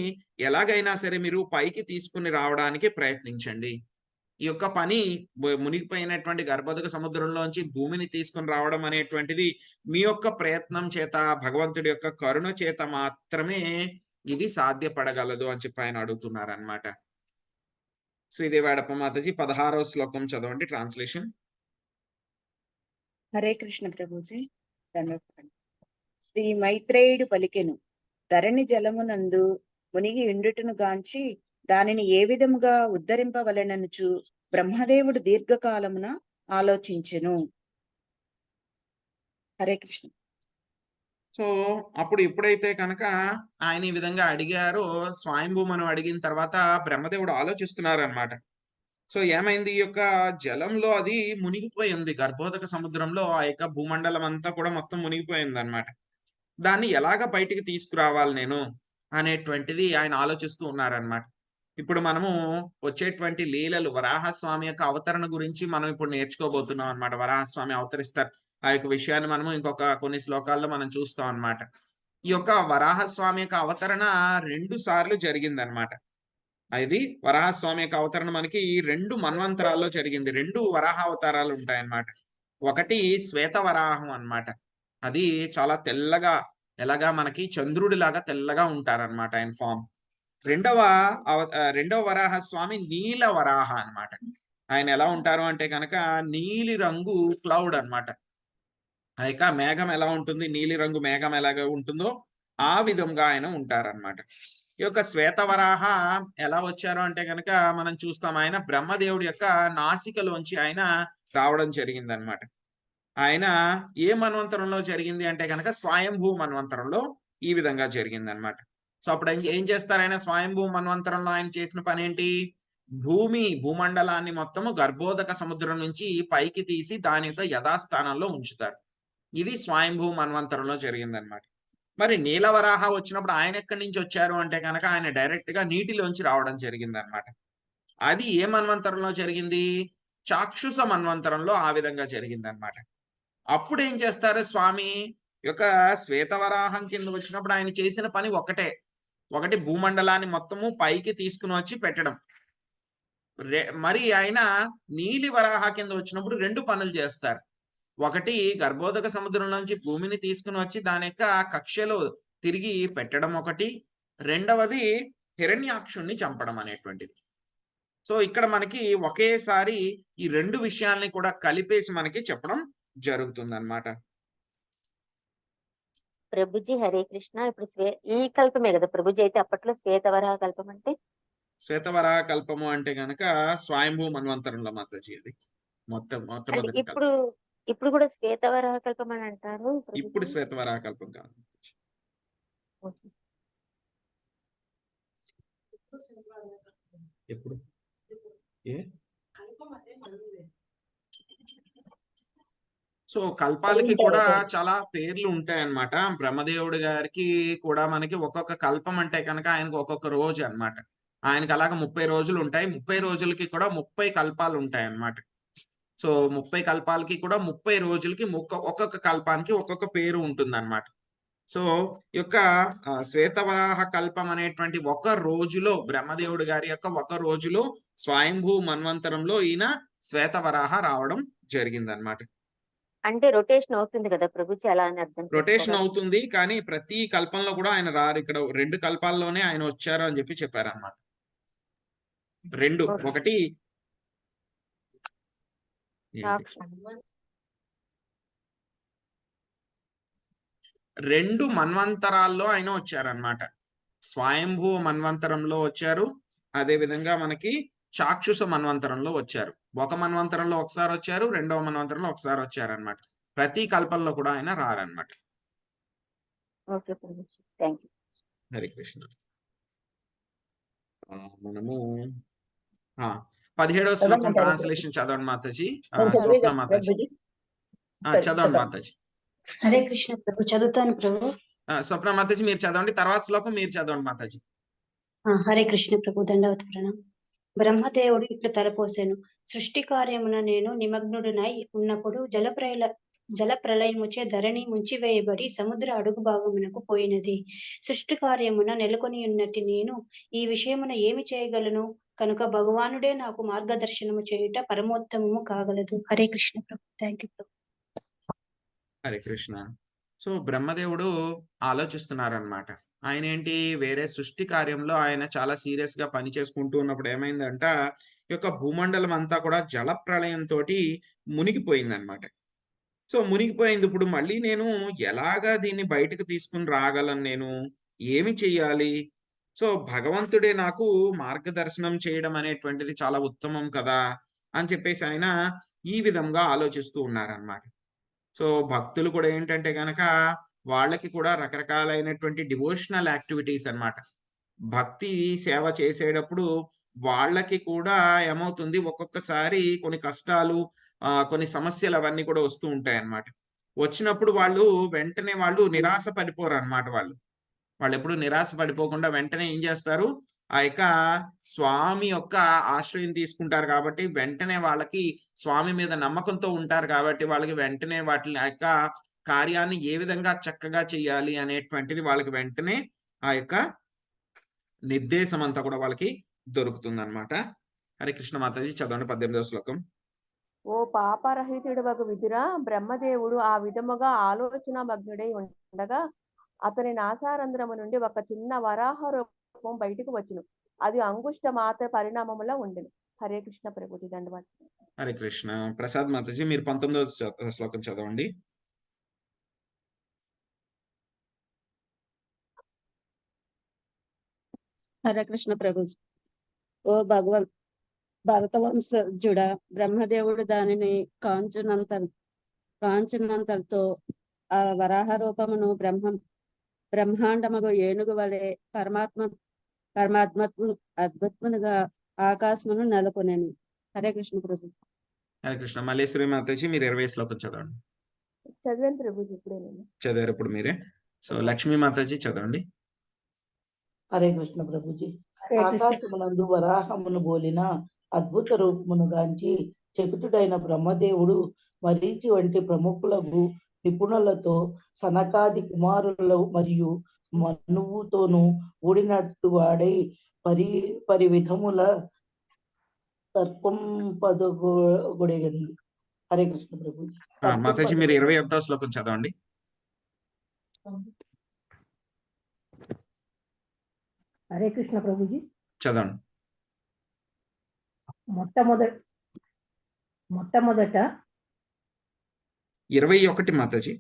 ఎలాగైనా సరే మీరు పైకి తీసుకుని రావడానికి ప్రయత్నించండి. ఈ యొక్క పని మునిగిపోయినటువంటి గర్భోదక సముద్రంలోంచి భూమిని తీసుకొని రావడం అనేటువంటిది మీ యొక్క ప్రయత్నం చేత, భగవంతుడి యొక్క కరుణ చేత మాత్రమే ఇది సాధ్యపడగలదు అని చెప్పి ఆయన అడుగుతున్నారు అనమాట. శ్రీదేవాడప్ప మాతాజీ 16వ శ్లోకం చదవండి ట్రాన్స్లేషన్. హరే కృష్ణ ప్రభుజీ. శ్రీ మైత్రేయుడు పలికెను, ధరణి జలమునందు మునిగి ఇండుటను గాంచి దానిని ఏ విధముగా ఉద్ధరింపవలెననుచు బ్రహ్మదేవుడు దీర్ఘకాలమున ఆలోచించెను. హరే కృష్ణ. సో అప్పుడు ఎప్పుడైతే కనుక ఆయన ఈ విధంగా అడిగారో, స్వయంభూమను అడిగిన తర్వాత బ్రహ్మదేవుడు ఆలోచిస్తున్నారు అనమాట. సో ఏమైంది, ఈ యొక్క జలంలో అది మునిగిపోయింది, గర్భోదక సముద్రంలో ఆ యొక్క భూమండలం అంతా కూడా మొత్తం మునిగిపోయింది అనమాట. దాన్ని ఎలాగ బయటికి తీసుకురావాలి నేను అనేటువంటిది ఆయన ఆలోచిస్తూ ఉన్నారనమాట. ఇప్పుడు మనము వచ్చేటువంటి లీలలు, వరాహస్వామి యొక్క అవతరణ గురించి మనం ఇప్పుడు నేర్చుకోబోతున్నాం అనమాట. వరాహస్వామి అవతరిస్తారు, ఆ యొక్క విషయాన్ని మనము ఇంకొక కొన్ని శ్లోకాల్లో మనం చూస్తాం అనమాట. ఈ యొక్క వరాహస్వామి యొక్క అవతరణ 2 సార్లు జరిగిందనమాట. అది వరాహస్వామి యొక్క అవతరణ మనకి 2 మన్వంతరాల్లో జరిగింది. 2 వరాహ అవతారాలు ఉంటాయన్నమాట. ఒకటి శ్వేత వరాహం అన్నమాట. అది చాలా తెల్లగా, ఎలాగా మనకి చంద్రుడిలాగా తెల్లగా ఉంటారన్నమాట ఆయన ఫామ్. రెండవ వరాహ స్వామి నీల వరాహ అన్నమాట. ఆయన ఎలా ఉంటారు అంటే కనుక నీలి రంగు క్లౌడ్ అన్నమాట. ఆ యొక్క మేఘం ఎలా ఉంటుంది, నీలి రంగు మేఘం ఎలాగ ఉంటుందో ఆ విధంగా ఆయన ఉంటారన్నమాట. ఈ యొక్క శ్వేతవరాహ ఎలా వచ్చారు అంటే కనుక మనం చూస్తాం, ఆయన బ్రహ్మదేవుడి యొక్క నాసికలోంచి ఆయన రావడం జరిగిందనమాట. ఆయన ఏ మన్వంతరంలో జరిగింది అంటే కనుక స్వయంభూ మన్వంతరంలో ఈ విధంగా జరిగిందనమాట. సో అప్పుడు ఏం చేస్తారు ఆయన స్వయంభూ మన్వంతరంలో ఆయన చేసిన పని ఏంటి, భూమండలాన్ని మొత్తము గర్భోదక సముద్రం నుంచి పైకి తీసి దాని యొక్క యథాస్థానంలో ఉంచుతారు. ఇది స్వయంభూ మన్వంతరంలో జరిగిందనమాట. మరి నీలవరాహ వచ్చినప్పుడు ఆయన ఎక్కడి నుంచి వచ్చారు అంటే కనుక ఆయన డైరెక్ట్ గా నీటిలోంచి రావడం జరిగిందనమాట. అది ఏ మన్వంతరంలో జరిగింది, చాక్షుష మన్వంతరంలో ఆ విధంగా జరిగిందనమాట. అప్పుడు ఏం చేస్తారు స్వామి యొక్క శ్వేతవరాహం కింద వచ్చినప్పుడు ఆయన చేసిన పని ఒకటి భూమండలాన్ని మొత్తము పైకి తీసుకుని వచ్చి పెట్టడం. మరి ఆయన నీలి వరాహ కింద వచ్చినప్పుడు 2 పనులు చేస్తారు. ఒకటి గర్భోదక సముద్రం నుంచి భూమిని తీసుకుని వచ్చి దాని యొక్క కక్షలో తిరిగి పెట్టడం ఒకటి, రెండవది హిరణ్యాక్షుణ్ణి చంపడం అనేటువంటిది. సో ఇక్కడ మనకి ఒకేసారి ఈ 2 విషయాల్ని కూడా కలిపేసి మనకి చెప్పడం జరుగుతుంది అన్నమాట. ప్రభుజీ హరే కృష్ణ. ఇప్పుడు ఈ కల్పమే కదా ప్రభుజీ, అయితే అప్పట్లో శ్వేతవరాహ కల్పం అంటే? శ్వేతవరాహ కల్పము అంటే గనక స్వయంభూ మన్వంతరంలో మాతాజీ అది మొట్టమొదటి ఇప్పుడు కూడా శ్వేతవరాహ కల్పం అని అంటారు. ఇప్పుడు శ్వేతవరాహ కల్పం కాదు. ఎప్పుడు సో కల్పాలకి కూడా చాలా పేర్లు ఉంటాయన్నమాట. బ్రహ్మదేవుడి గారికి కూడా మనకి ఒక్కొక్క కల్పం అంటే కనుక ఆయనకు ఒక్కొక్క రోజు అన్నమాట. ఆయనకి అలాగా 30 రోజులు ఉంటాయి. 30 రోజులకి కూడా 30 కల్పాలు ఉంటాయి అన్నమాట. సో 30 కల్పాలకి కూడా 30 రోజులకి ఒక్కొక్క కల్పానికి ఒక్కొక్క పేరు ఉంటుంది అన్నమాట. సో ఈ యొక్క శ్వేతవరాహ కల్పం అనేటువంటి ఒక రోజులో బ్రహ్మదేవుడి గారి యొక్క ఒక రోజులో స్వయంభూ మన్వంతరంలో ఈయన శ్వేతవరాహ రావడం జరిగిందనమాట. అంటే రొటేషన్ అవుతుంది కదా ప్రభుజీ, అలా అని అర్థం. రొటేషన్ అవుతుంది, కానీ ప్రతి కల్పంలో కూడా ఆయన రారు. ఇక్కడ 2 కల్పాల్లోనే ఆయన వచ్చారు అని చెప్పి చెప్పారన్నమాట. 2 ఒకటి 2 మన్వంతరాల్లో ఆయన వచ్చారనమాట. స్వయంభూ మన్వంతరంలో వచ్చారు, అదే విధంగా మనకి చాక్షుష మన్వంతరంలో వచ్చారు. ఒక మన్వంతరంలో ఒకసారి వచ్చారు, రెండవ మన్వంతరంలో ఒకసారి వచ్చారు అనమాట. ప్రతి కల్పంలో కూడా ఆయన రారనమాట. హరే కృష్ణ. మనము 17వ శ్లోకం ట్రాన్స్లేషన్ చదవండి మాతాజీ. స్వప్న మాతాజీ చదవండి మాతాజీ. హరే కృష్ణ ప్రభు. చదువుతాను ప్రభు. స్వప్న మాతాజీ మీరు చదవండి, తర్వాత శ్లోకం మీరు చదవండి మాతాజీ. హరే కృష్ణ ప్రభు. దండవత్ ప్రణామం. బ్రహ్మదేవుడు ఇట్లు తలపోసెను, సృష్టి కార్యమున నేను నిమగ్నుడునై ఉన్నప్పుడు జల ప్రళయముచే ధరణి ముంచివేయబడి సముద్ర అడుగు భాగమునకు పోయినది. సృష్టి కార్యమున నెలకొని ఉన్నట్టు నేను ఈ విషయమున ఏమి చేయగలను? కనుక భగవానుడే నాకు మార్గదర్శనము చేయుట పరమోత్తమము కాగలదు. హరే కృష్ణ ప్రభు. థ్యాంక్ యూ ప్రభు. హరే కృష్ణ. సో బ్రహ్మదేవుడు ఆలోచిస్తున్నారనమాట. ఆయన ఏంటి, వేరే సృష్టి కార్యంలో ఆయన చాలా సీరియస్ గా పని చేసుకుంటూ ఉన్నప్పుడు ఏమైందంట, ఈ యొక్క భూమండలం అంతా కూడా జల ప్రళయంతో మునిగిపోయిందనమాట. సో మునిగిపోయింది. ఇప్పుడు మళ్ళీ నేను ఎలాగా దీన్ని బయటకు తీసుకుని రాగలను, నేను ఏమి చెయ్యాలి? సో భగవంతుడే నాకు మార్గదర్శనం చేయడం అనేటువంటిది చాలా ఉత్తమం కదా అని చెప్పేసి ఆయన ఈ విధంగా ఆలోచిస్తూ ఉన్నారనమాట. సో భక్తులు కూడా ఏంటంటే గనక వాళ్ళకి కూడా రకరకాలైనటువంటి డివోషనల్ యాక్టివిటీస్ అన్నమాట. భక్తి సేవ చేసేటప్పుడు వాళ్ళకి కూడా ఏమవుతుంది, ఒక్కొక్కసారి కొన్ని కష్టాలు కొన్ని సమస్యలు అవన్నీ కూడా వస్తూ ఉంటాయి అన్నమాట. వచ్చినప్పుడు వాళ్ళు వెంటనే వాళ్ళు నిరాశ పడిపోరు అన్నమాట. వాళ్ళు ఎప్పుడు నిరాశ పడిపోకుండా వెంటనే ఏం చేస్తారు, ఆ యొక్క స్వామి యొక్క ఆశ్రయం తీసుకుంటారు. కాబట్టి వెంటనే వాళ్ళకి స్వామి మీద నమ్మకంతో ఉంటారు. కాబట్టి వాళ్ళకి వెంటనే వాటిని ఆ యొక్క కార్యాన్ని ఏ విధంగా చక్కగా చేయాలి అనేటువంటిది వాళ్ళకి వెంటనే ఆ యొక్క నిర్దేశం అంతా కూడా వాళ్ళకి దొరుకుతుంది అనమాట. హరే కృష్ణ. మాతాజీ చదవండి 18వ శ్లోకం. ఓ పాపరహితుడు వగు విదురా, బ్రహ్మదేవుడు ఆ విధముగా ఆలోచన మగ్నుడై ఉండగా అతని నాసారంధ్రము నుండి ఒక చిన్న వరాహ రూపం బయటకు వచ్చును. అది అంగుష్ట మాత్ర పరిణామములో ఉండెను. హరే కృష్ణ ప్రభుజీ. దండవాడు. హరే కృష్ణ. ప్రసాద్ మాతాజీ మీరు 19వ శ్లోకం చదవండి. హరే కృష్ణ ప్రభుజీ. ఓ భరతవంశజుడ, బ్రహ్మదేవుడు దానిని కాంచునంతలతో ఆ వరాహ రూపమును బ్రహ్మాండముగు ఏనుగు వలె పరమాత్మకు అద్భుతముగా ఆకాశమును నెలకొనెను. హరే కృష్ణ ప్రభు. హరే కృష్ణ. మల్లేశ్వరి మాతాజీ మీరు 20వ శ్లోకం చదవండి. చదివాను ప్రభుజీ ఇప్పుడే నేను. చదివారు ఇప్పుడు మీరే. సో లక్ష్మీ మాతాజీ చదవండి. హరే కృష్ణ ప్రభుజీ. ఆకాశమునందు వరాహమును బోలిన అద్భుత రూపమును గాంచి చకితుడైన బ్రహ్మదేవుడు మరీచి వంటి ప్రముఖులకు నిపుణులతో సనకాది కుమారుల మరియు మనువుతోనూ కూడినట్టు వాడై పరి విధముల తర్పంపదగొడెను. హరే కృష్ణ ప్రభు. మాతాజీ మీరు 21వ శ్లోకం చదవండి. హరే కృష్ణ ప్రభుజీ. చదవండి. మొట్టమొదట 21 మాతాజీ.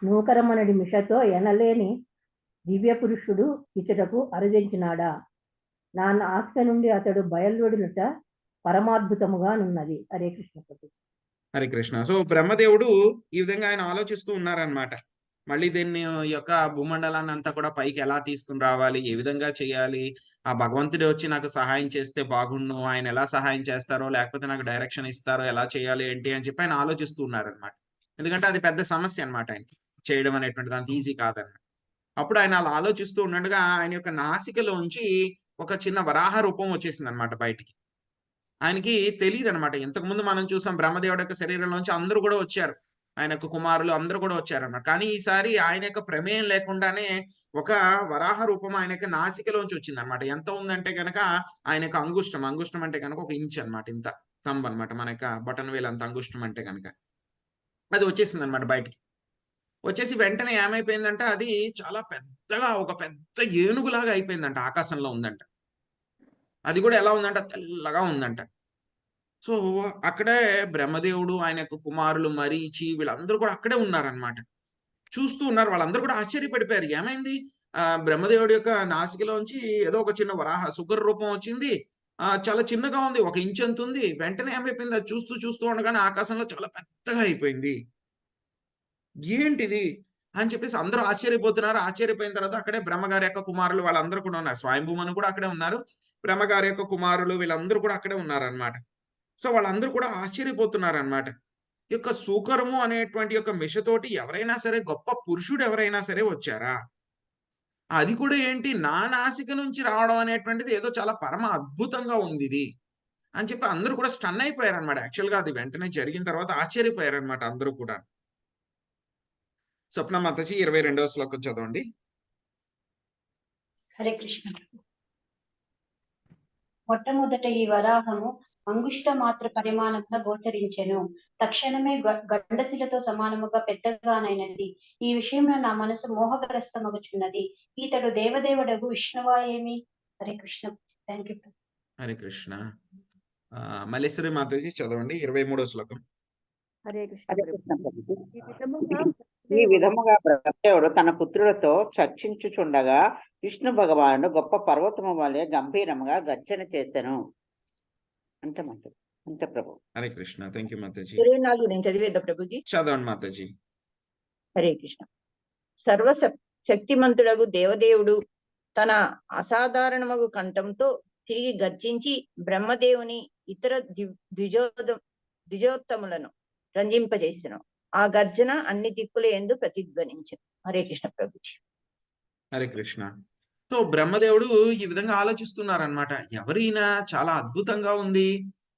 నూకరమనడి మిషతో ఎనలేని దివ్య పురుషుడు ఇతడకు అరుదించినాడా, నా నాసిక నుండి అతడు బయలువడినట పరమాద్భుతముగా నున్నది. హరే కృష్ణ ప్రభు. హరే కృష్ణ. సో బ్రహ్మదేవుడు ఈ విధంగా ఆయన ఆలోచిస్తూ ఉన్నారనమాట. మళ్ళీ దీన్ని యొక్క భూమండలాన్ని అంతా కూడా పైకి ఎలా తీసుకుని రావాలి, ఏ విధంగా చేయాలి, ఆ భగవంతుడే వచ్చి నాకు సహాయం చేస్తే బాగుండు, ఆయన ఎలా సహాయం చేస్తారో లేకపోతే నాకు డైరెక్షన్ ఇస్తారో, ఎలా చేయాలి ఏంటి అని చెప్పి ఆయన ఆలోచిస్తూ ఉన్నారనమాట. ఎందుకంటే అది పెద్ద సమస్య అనమాట, ఆయన చేయడం అనేటువంటిది అంత ఈజీ కాదన్నమాట. అప్పుడు ఆయన అలా ఆలోచిస్తూ ఉండగా ఆయన యొక్క నాసికలోంచి ఒక చిన్న వరాహ రూపం వచ్చేసింది అనమాట బయటికి. ఆయనకి తెలియదు అనమాట. ఇంతకుముందు మనం చూసాం బ్రహ్మదేవుడి యొక్క శరీరంలోంచి అందరూ కూడా వచ్చారు, ఆయన యొక్క కుమారులు అందరూ కూడా వచ్చారన్నమాట. కానీ ఈసారి ఆయన యొక్క ప్రమేయం లేకుండానే ఒక వరాహ రూపం ఆయన యొక్క నాసికలోంచి వచ్చింది అనమాట. ఎంత ఉందంటే కనుక ఆయన యొక్క అంగుష్టం అంటే కనుక 1 ఇంచ్ అనమాట, ఇంత థంబ్ అనమాట, మన యొక్క బటన్ వేలు అంత అంగుష్టం అంటే కనుక అది వచ్చేసింది అనమాట బయటికి. వచ్చేసి వెంటనే ఏమైపోయిందంటే అది చాలా పెద్దగా ఒక పెద్ద ఏనుగులాగా అయిపోయిందంట, ఆకాశంలో ఉందంట. అది కూడా ఎలా ఉందంట, తెల్లగా ఉందంట. సో అక్కడే బ్రహ్మదేవుడు ఆయన యొక్క కుమారులు మరీచి వీళ్ళందరూ కూడా అక్కడే ఉన్నారనమాట, చూస్తూ ఉన్నారు. వాళ్ళందరూ కూడా ఆశ్చర్యపడిపోయారు, ఏమైంది, బ్రహ్మదేవుడి యొక్క నాసికలోంచి ఏదో ఒక చిన్న వరాహ సుగర్ రూపం వచ్చింది, చాలా చిన్నగా ఉంది, 1 ఇంచ్ ఎంత ఉంది. వెంటనే ఏమైపోయింది, అది చూస్తూ ఉండగానే ఆకాశంలో చాలా పెద్దగా అయిపోయింది. ఏంటిది అని చెప్పేసి అందరూ ఆశ్చర్యపోతున్నారు. ఆశ్చర్యపోయిన తర్వాత అక్కడే బ్రహ్మగారి యొక్క కుమారులు వాళ్ళందరూ కూడా ఉన్నారు, స్వయంభూమను కూడా అక్కడే ఉన్నారు, బ్రహ్మగారి యొక్క కుమారులు వీళ్ళందరూ కూడా అక్కడే ఉన్నారనమాట. సో వాళ్ళందరూ కూడా ఆశ్చర్యపోతున్నారనమాట. ఈ యొక్క సూకరము అనేటువంటి యొక్క మిషతోటి ఎవరైనా సరే, గొప్ప పురుషుడు ఎవరైనా సరే వచ్చారా, అది కూడా ఏంటి నా నాసిక నుంచి రావడం అనేటువంటిది ఏదో చాలా పరమ అద్భుతంగా ఉంది ఇది అని చెప్పి అందరూ కూడా స్టన్ అయిపోయారనమాట. యాక్చువల్గా అది వెంటనే జరిగిన తర్వాత ఆశ్చర్యపోయారనమాట అందరూ కూడా. స్వప్న మాతాజీ 22వ శ్లోకం చదవండి. హరే కృష్ణ. మొట్టమొదట ఈ వరాహము అంగుష్ట మాత్ర పరిమాణంగా గోచరించెను. తక్షణమే గండశిలతో సమానముగా పెద్దగానైనది. ఈ విషయంలో నా మనసు మోహగ్రస్తమగుచున్నది. ఈతడు దేవదేవుడగు విష్ణువాయేమి? హరే కృష్ణ. Thank you. హరే కృష్ణ. మల్లేశ్వరి మాతాజీ చదవండి 23వ శ్లోకం. హరే కృష్ణ హరే ప్రభు. కృష్ణ ప్రభుజీ. ఈ విధముగా ఈ విధముగా బ్రహ్మదేవుడు తన పుత్రులతో చర్చించుచుండగా విష్ణు భగవానుడు గొప్ప పర్వతము వలె గంభీరముగా గర్జన చేసెను. అంతే ప్రభు. హరే కృష్ణ. థ్యాంక్ యూ మాతాజీ. 24 నేను చదివేద్దా ప్రభుజీ? చదవండి మాతాజీ. హరే కృష్ణ. సర్వ శక్తిమంతుడగు దేవదేవుడు తన అసాధారణమగు కంఠంతో తిరిగి గర్జించి బ్రహ్మదేవుని ఇతర ద్విజోత్తములను రంజింపజేసెను. ఆ గర్జన అన్ని దిక్కుల యందు ప్రతిధ్వనించెను. హరే కృష్ణ ప్రభుజీ. హరే కృష్ణ. సో బ్రహ్మదేవుడు ఈ విధంగా ఆలోచిస్తున్నారనమాట. ఎవరైనా చాలా అద్భుతంగా ఉంది,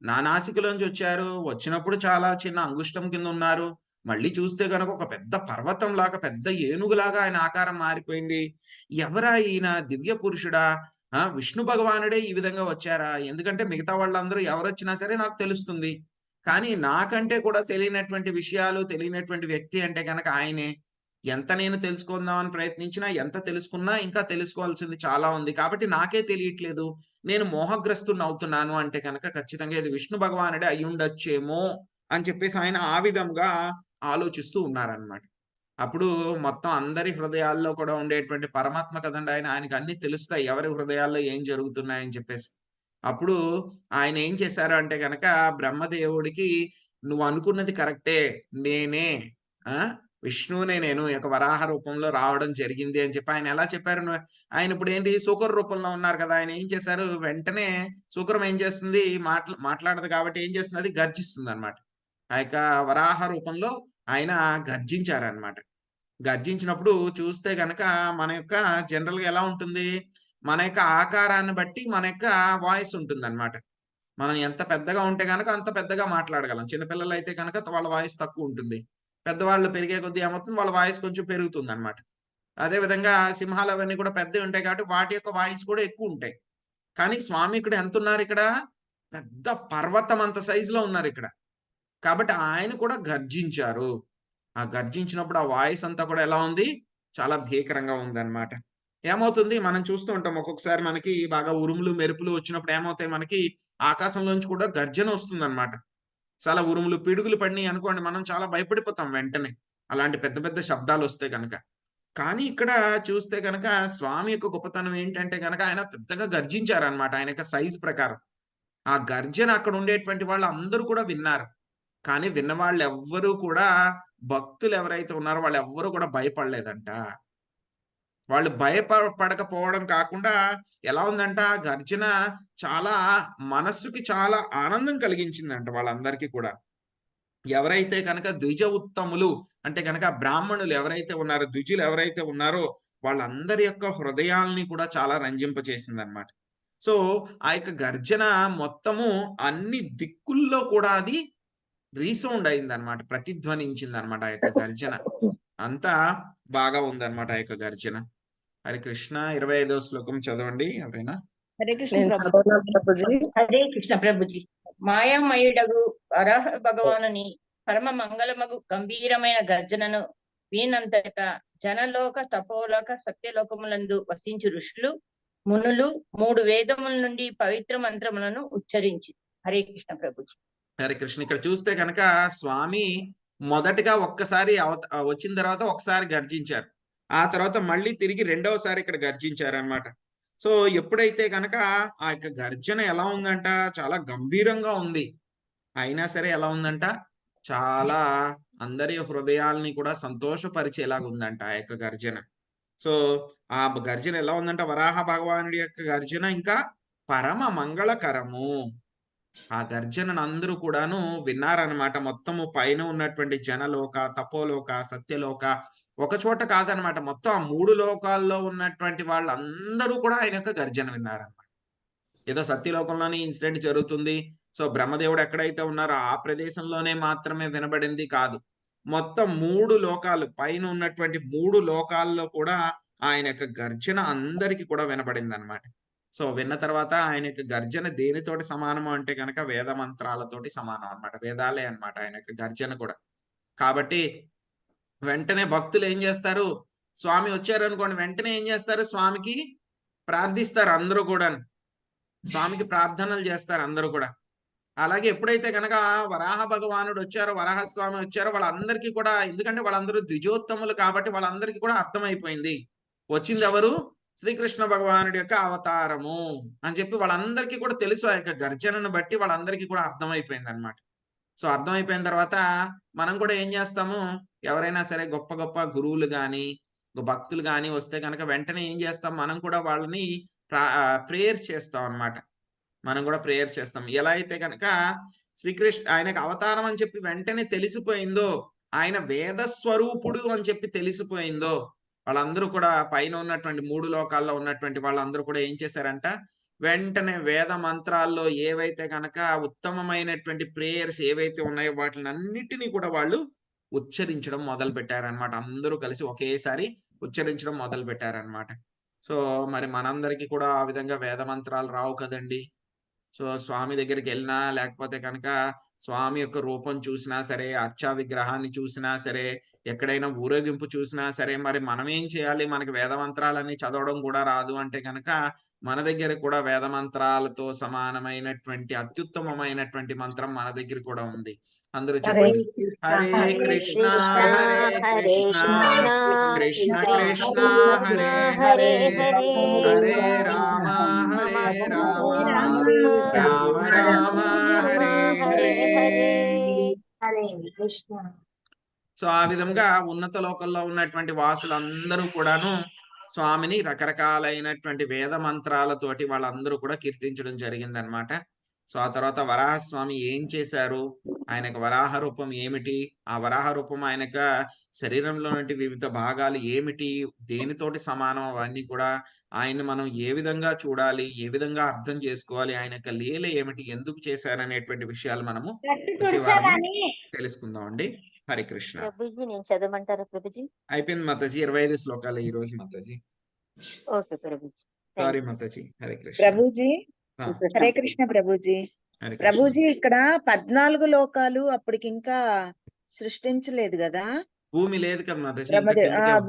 నా నాసికలోంచి వచ్చారు, వచ్చినప్పుడు చాలా చిన్న అంగుష్టం కింద ఉన్నారు, మళ్ళీ చూస్తే కనుక ఒక పెద్ద పర్వతం లాగా, పెద్ద ఏనుగులాగా ఆయన ఆకారం మారిపోయింది. ఎవరా ఈయన? దివ్య పురుషుడా? విష్ణు భగవానుడే ఈ విధంగా వచ్చారా? ఎందుకంటే మిగతా వాళ్ళందరూ ఎవరొచ్చినా సరే నాకు తెలుస్తుంది, కానీ నాకంటే కూడా తెలియనటువంటి విషయాలు, తెలియనటువంటి వ్యక్తి అంటే కనుక ఆయనే. ఎంత నేను తెలుసుకుందామని ప్రయత్నించినా, ఎంత తెలుసుకున్నా ఇంకా తెలుసుకోవాల్సింది చాలా ఉంది, కాబట్టి నాకే తెలియట్లేదు, నేను మోహగ్రస్తుని అవుతున్నాను అంటే కనుక ఖచ్చితంగా ఇది విష్ణు భగవానుడే అయి ఉండొచ్చేమో అని చెప్పేసి ఆయన ఆ విధంగా ఆలోచిస్తూ ఉన్నారనమాట. అప్పుడు మొత్తం అందరి హృదయాల్లో కూడా ఉండేటువంటి పరమాత్మ కదండి ఆయన, ఆయనకి అన్ని తెలుస్తాయి ఎవరి హృదయాల్లో ఏం జరుగుతున్నాయని చెప్పేసి. అప్పుడు ఆయన ఏం చేశారు అంటే కనుక బ్రహ్మదేవుడికి, నువ్వు అనుకున్నది కరెక్టే, నేనే విష్ణువునే, నేను ఒక వరాహ రూపంలో రావడం జరిగింది అని చెప్పి ఆయన ఎలా చెప్పారు? ఆయన ఇప్పుడు ఏంటి, శూకర రూపంలో ఉన్నారు కదా, ఆయన ఏం చేశారు, వెంటనే శూకరం ఏం చేస్తుంది, మాట్లాడదు కాబట్టి ఏం చేస్తుంది, అది గర్జిస్తుంది అనమాట. ఆ యొక్క వరాహ రూపంలో ఆయన గర్జించారనమాట. గర్జించినప్పుడు చూస్తే కనుక మన యొక్క జనరల్ గా ఎలా ఉంటుంది, మన యొక్క ఆకారాన్ని బట్టి మన యొక్క వాయిస్ ఉంటుంది అనమాట. మనం ఎంత పెద్దగా ఉంటే కనుక అంత పెద్దగా మాట్లాడగలం. చిన్నపిల్లలు అయితే కనుక వాళ్ళ వాయిస్ తక్కువ ఉంటుంది, పెద్దవాళ్ళు పెరిగే కొద్దీ ఏమవుతుంది, వాళ్ళ వాయిస్ కొంచెం పెరుగుతుంది అనమాట. అదే విధంగా సింహాలు అవన్నీ కూడా పెద్దవి ఉంటాయి కాబట్టి వాటి యొక్క వాయిస్ కూడా ఎక్కువ ఉంటాయి. కానీ స్వామి ఇక్కడ ఎంత ఉన్నారు, ఇక్కడ పెద్ద పర్వతం అంత సైజులో ఉన్నారు ఇక్కడ. కాబట్టి ఆయన కూడా గర్జించారు. ఆ గర్జించినప్పుడు ఆ వాయిస్ అంతా కూడా ఎలా ఉంది, చాలా భీకరంగా ఉందన్నమాట. ఏమవుతుంది, మనం చూస్తూ ఉంటాం ఒక్కొక్కసారి మనకి బాగా ఉరుములు మెరుపులు వచ్చినప్పుడు ఏమవుతాయి, మనకి ఆకాశంలోంచి కూడా గర్జన వస్తుంది అనమాట. చాలా ఉరుములు పిడుగులు పడినాయి అనుకోండి, మనం చాలా భయపడిపోతాం వెంటనే, అలాంటి పెద్ద పెద్ద శబ్దాలు వస్తే కనుక. కానీ ఇక్కడ చూస్తే కనుక స్వామి యొక్క గొప్పతనం ఏంటంటే కనుక ఆయన పెద్దగా గర్జించారనమాట. ఆయన యొక్క సైజ్ ప్రకారం ఆ గర్జన అక్కడ ఉండేటువంటి వాళ్ళు అందరూ కూడా విన్నారు. కానీ విన్న వాళ్ళు ఎవ్వరూ కూడా, భక్తులు ఎవరైతే ఉన్నారో వాళ్ళు ఎవ్వరూ కూడా భయపడలేదంట. వాళ్ళు భయపడకపోవడం కాకుండా ఎలా ఉందంట, గర్జన చాలా మనస్సుకి చాలా ఆనందం కలిగించిందంట వాళ్ళందరికీ కూడా. ఎవరైతే కనుక ద్విజ ఉత్తములు అంటే కనుక బ్రాహ్మణులు ఎవరైతే ఉన్నారో, ద్విజులు ఎవరైతే ఉన్నారో వాళ్ళందరి యొక్క హృదయాల్ని కూడా చాలా రంజింపచేసింది అనమాట. సో ఆ యొక్క గర్జన మొత్తము అన్ని దిక్కుల్లో కూడా అది రీసౌండ్ అయింది అనమాట, ప్రతిధ్వనించింది అనమాట. ఆ యొక్క గర్జన అంతా బాగా ఉందన్నమాట ఆ యొక్క గర్జన. హరే కృష్ణ. 25వ శ్లోకం చదవండి ఎవరైనా. హరే కృష్ణ ప్రభుజీ. హరే కృష్ణ ప్రభుజీ. మాయామయుడగు వరాహ భగవానుని పరమ మంగళమగు గంభీరమైన గర్జనను వినంతట జనలోక, తపోలోక, సత్యలోకములందు వసించు ఋషులు, మునులు 3 వేదముల నుండి పవిత్ర మంత్రములను ఉచ్చరించి. హరే కృష్ణ ప్రభుజీ. హరే కృష్ణ. ఇక్కడ చూస్తే కనుక స్వామి మొదటగా ఒక్కసారి వచ్చిన తర్వాత ఒకసారి గర్జించారు, ఆ తర్వాత మళ్ళీ తిరిగి రెండవసారి ఇక్కడ గర్జించారు అనమాట. సో ఎప్పుడైతే కనుక ఆ యొక్క గర్జన ఎలా ఉందంట, చాలా గంభీరంగా ఉంది, అయినా సరే ఎలా ఉందంట, చాలా అందరి హృదయాల్ని కూడా సంతోషపరిచేలాగా ఉందంట ఆ యొక్క గర్జన. సో ఆ గర్జన ఎలా ఉందంట, వరాహ భగవానుడి యొక్క గర్జన ఇంకా పరమ మంగళకరము. ఆ గర్జనను అందరూ కూడాను విన్నారనమాట. మొత్తము పైన ఉన్నటువంటి జనలోక, తపోలోక, సత్యలోక, ఒక చోట కాదనమాట, మొత్తం ఆ 3 లోకాల్లో ఉన్నటువంటి వాళ్ళందరూ కూడా ఆయన యొక్క గర్జన విన్నారనమాట. ఏదో సత్యలోకంలోనే ఇన్సిడెంట్ జరుగుతుంది, సో బ్రహ్మదేవుడు ఎక్కడైతే ఉన్నారో ఆ ప్రదేశంలోనే మాత్రమే వినబడింది కాదు, మొత్తం 3 లోకాలు, పైన ఉన్నటువంటి 3 లోకాల్లో కూడా ఆయన యొక్క గర్జన అందరికి కూడా వినపడింది అనమాట. సో విన్న తర్వాత ఆయన యొక్క గర్జన దేనితోటి సమానము అంటే కనుక వేద మంత్రాలతోటి సమానం అన్నమాట. వేదాలే అన్నమాట ఆయన యొక్క గర్జన కూడా. కాబట్టి వెంటనే భక్తులు ఏం చేస్తారు, స్వామి వచ్చారు అనుకోండి, వెంటనే ఏం చేస్తారు, స్వామికి ప్రార్థిస్తారు అందరూ కూడా, స్వామికి ప్రార్థనలు చేస్తారు అందరూ కూడా. అలాగే ఎప్పుడైతే కనుక వరాహ భగవానుడు వచ్చారో, వరాహస్వామి వచ్చారో, వాళ్ళందరికీ కూడా, ఎందుకంటే వాళ్ళందరూ ద్విజోత్తములు కాబట్టి వాళ్ళందరికీ కూడా అర్థమైపోయింది వచ్చింది ఎవరు, శ్రీకృష్ణ భగవానుడి యొక్క అవతారము అని చెప్పి వాళ్ళందరికీ కూడా తెలుసు. ఆ యొక్క గర్జనను బట్టి వాళ్ళందరికీ కూడా అర్థమైపోయింది అనమాట. సో అర్థమైపోయిన తర్వాత మనం కూడా ఏం చేస్తాము, ఎవరైనా సరే గొప్ప గొప్ప గురువులు కానీ భక్తులు కానీ వస్తే కనుక వెంటనే ఏం చేస్తాం, మనం కూడా వాళ్ళని ప్రేయర్ చేస్తాం అన్నమాట. మనం కూడా ప్రేయర్ చేస్తాం. ఎలా అయితే కనుక శ్రీకృష్ణ ఆయనకు అవతారం అని చెప్పి వెంటనే తెలిసిపోయిందో, ఆయన వేద స్వరూపుడు అని చెప్పి తెలిసిపోయిందో, వాళ్ళందరూ కూడా పైన ఉన్నటువంటి 3 లోకాల్లో ఉన్నటువంటి వాళ్ళందరూ కూడా ఏం చేశారంట, వెంటనే వేద మంత్రాల్లో ఏవైతే కనుక ఉత్తమమైనటువంటి ప్రేయర్స్ ఏవైతే ఉన్నాయో వాటిని అన్నిటినీ కూడా వాళ్ళు ఉచ్చరించడం మొదలు పెట్టారనమాట. అందరూ కలిసి ఒకేసారి ఉచ్చరించడం మొదలు పెట్టారనమాట. సో మరి మనందరికీ కూడా ఆ విధంగా వేద మంత్రాలు రావు కదండి. సో స్వామి దగ్గరికి వెళ్ళినా, లేకపోతే కనుక స్వామి యొక్క రూపం చూసినా సరే, అర్చా విగ్రహాన్ని చూసినా సరే, ఎక్కడైనా ఊరేగింపు చూసినా సరే, మరి మనం ఏం చేయాలి, మనకి వేద మంత్రాలన్నీ చదవడం కూడా రాదు అంటే కనుక మన దగ్గర కూడా వేద మంత్రాలతో సమానమైనటువంటి అత్యుత్తమమైనటువంటి మంత్రం మన దగ్గర కూడా ఉంది. అందరూ చెప్పండి, హరే కృష్ణ హరే కృష్ణ కృష్ణ కృష్ణ హరే హరే హరే రామ హరే రామ రామ రామ హరే హరే. సో ఆ విధంగా ఉన్నత లోకంలో ఉన్నటువంటి వాసులందరూ కూడాను స్వామిని రకరకాలైనటువంటి వేద మంత్రాలతోటి వాళ్ళందరూ కూడా కీర్తించడం జరిగిందనమాట. సో ఆ తర్వాత వరాహస్వామి ఏం చేశారు, ఆయనకు వరాహ రూపం ఏమిటి, ఆ వరాహ రూపం ఆయనక శరీరంలో వివిధ భాగాలు ఏమిటి, దేనితోటి సమానం, అవన్నీ కూడా ఆయన మనం ఏ విధంగా చూడాలి, ఏ విధంగా అర్థం చేసుకోవాలి, ఆయన యొక్క లీల ఏమిటి, ఎందుకు చేశారనేటువంటి విషయాలు మనము వచ్చే వారం తెలుసుకుందాం అండి. హరే కృష్ణ. ప్రభుజీ నేను చదవమంటారా ప్రభుజీ? అయిపోయింది మాతాజీ, 25 శ్లోకాలు ఈ రోజు మాతాజీ. ఓకే ప్రభుజీ. సారీ మాతాజీ. హరే కృష్ణ. ప్రభుజీ హరే కృష్ణ. ప్రభుజీ ప్రభుజీ ఇక్కడ 14 లోకాలు అప్పటికి ఇంకా సృష్టించలేదు కదా, భూమి లేదు కదా మాతాజీ,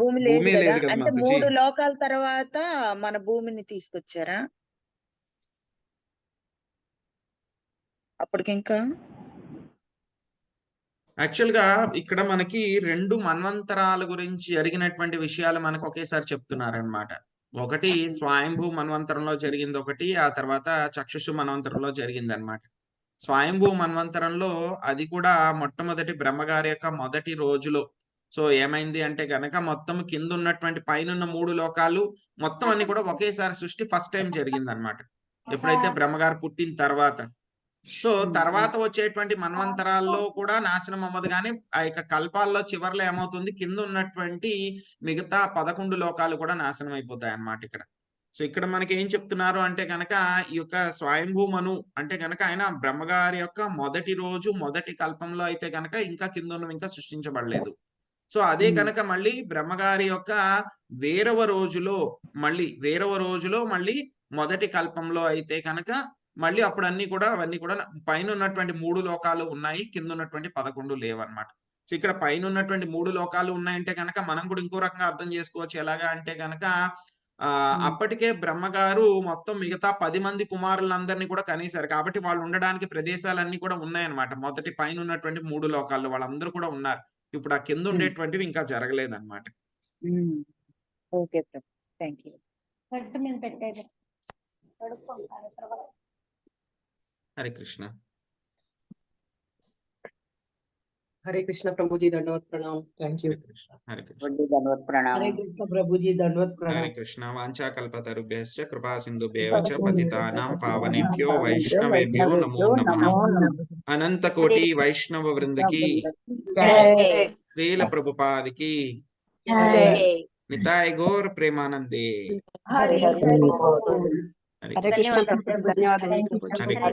భూమి లేదు కదా, అంటే 3 లోకాల తర్వాత మన భూమిని తీసుకొచ్చారా అప్పటికి ఇంకా? యాక్చువల్ గా ఇక్కడ మనకి 2 మన్వంతరాల గురించి జరిగినటువంటి విషయాలు మనకు ఒకేసారి చెప్తున్నారనమాట. ఒకటి స్వయంభూ మన్వంతరంలో జరిగింది ఒకటి, ఆ తర్వాత చక్షుషు మన్వంతరంలో జరిగింది అనమాట. స్వయంభూ మన్వంతరంలో అది కూడా మొట్టమొదటి బ్రహ్మగారి యొక్క మొదటి రోజులో సో ఏమైంది అంటే గనక మొత్తం కింద ఉన్నటువంటి పైన 3 లోకాలు మొత్తం అన్ని కూడా ఒకేసారి సృష్టి ఫస్ట్ టైం జరిగింది అనమాట, ఎప్పుడైతే బ్రహ్మగారు పుట్టిన తర్వాత. సో తర్వాత వచ్చేటువంటి మన్వంతరాల్లో కూడా నాశనం అవ్వదు, కానీ ఆ యొక్క కల్పాల్లో చివర్లో ఏమవుతుంది, కింద ఉన్నటువంటి మిగతా 11 లోకాలు కూడా నాశనం అయిపోతాయి అన్నమాట ఇక్కడ. సో ఇక్కడ మనకి ఏం చెప్తున్నారు అంటే కనుక ఈ యొక్క స్వయంభూ మను అంటే కనుక ఆయన బ్రహ్మగారి యొక్క మొదటి రోజు మొదటి కల్పంలో అయితే కనుక ఇంకా కింద ఉన్నవి ఇంకా సృష్టించబడలేదు. సో అదే కనుక మళ్ళీ బ్రహ్మగారి యొక్క వేరవ రోజులో మళ్ళీ మొదటి కల్పంలో అయితే కనుక మళ్ళీ అప్పుడు అవన్నీ కూడా పైన ఉన్నటువంటి 3 లోకాలు ఉన్నాయి, కింద ఉన్నటువంటి 11 లేవన్నమాట. సో ఇక్కడ పైన ఉన్నటువంటి 3 లోకాలు ఉన్నాయంటే కనుక మనం కూడా ఇంకో రకంగా అర్థం చేసుకోవచ్చు. ఎలాగా అంటే కనుక అప్పటికే బ్రహ్మగారు మొత్తం మిగతా 10 మంది కుమారులందరినీ కూడా కనేశారు, కాబట్టి వాళ్ళు ఉండడానికి ప్రదేశాలన్నీ కూడా ఉన్నాయన్నమాట. మొదటి పైన ఉన్నటువంటి 3 లోకాల్లో వాళ్ళందరూ కూడా ఉన్నారు. ఇప్పుడు ఆ కింద ఉండేటువంటివి ఇంకా జరగలేదన్నమాట. Okay thank you. Hare Krishna. Hare Krishna प्रभु जी, दंडवत प्रणाम. Thank you. हरे कृष्ण. दंडवत प्रणाम. हरे कृष्ण प्रभु जी, दंडवत प्रणाम. हरे कृष्ण. वांछा कल्पतरुभ्यश्च कृपा सिन्धुभ्येव च पतितानां पावनेभ्यो वैष्णवेभ्यो नमो नमः. अनंत कोटि वैष्णव वृंद की जय. श्रील प्रभुपाद की जय. निताय गौर प्रेमानंदे. हरे कृष्ण. धन्यवाद. हरे कृष्ण.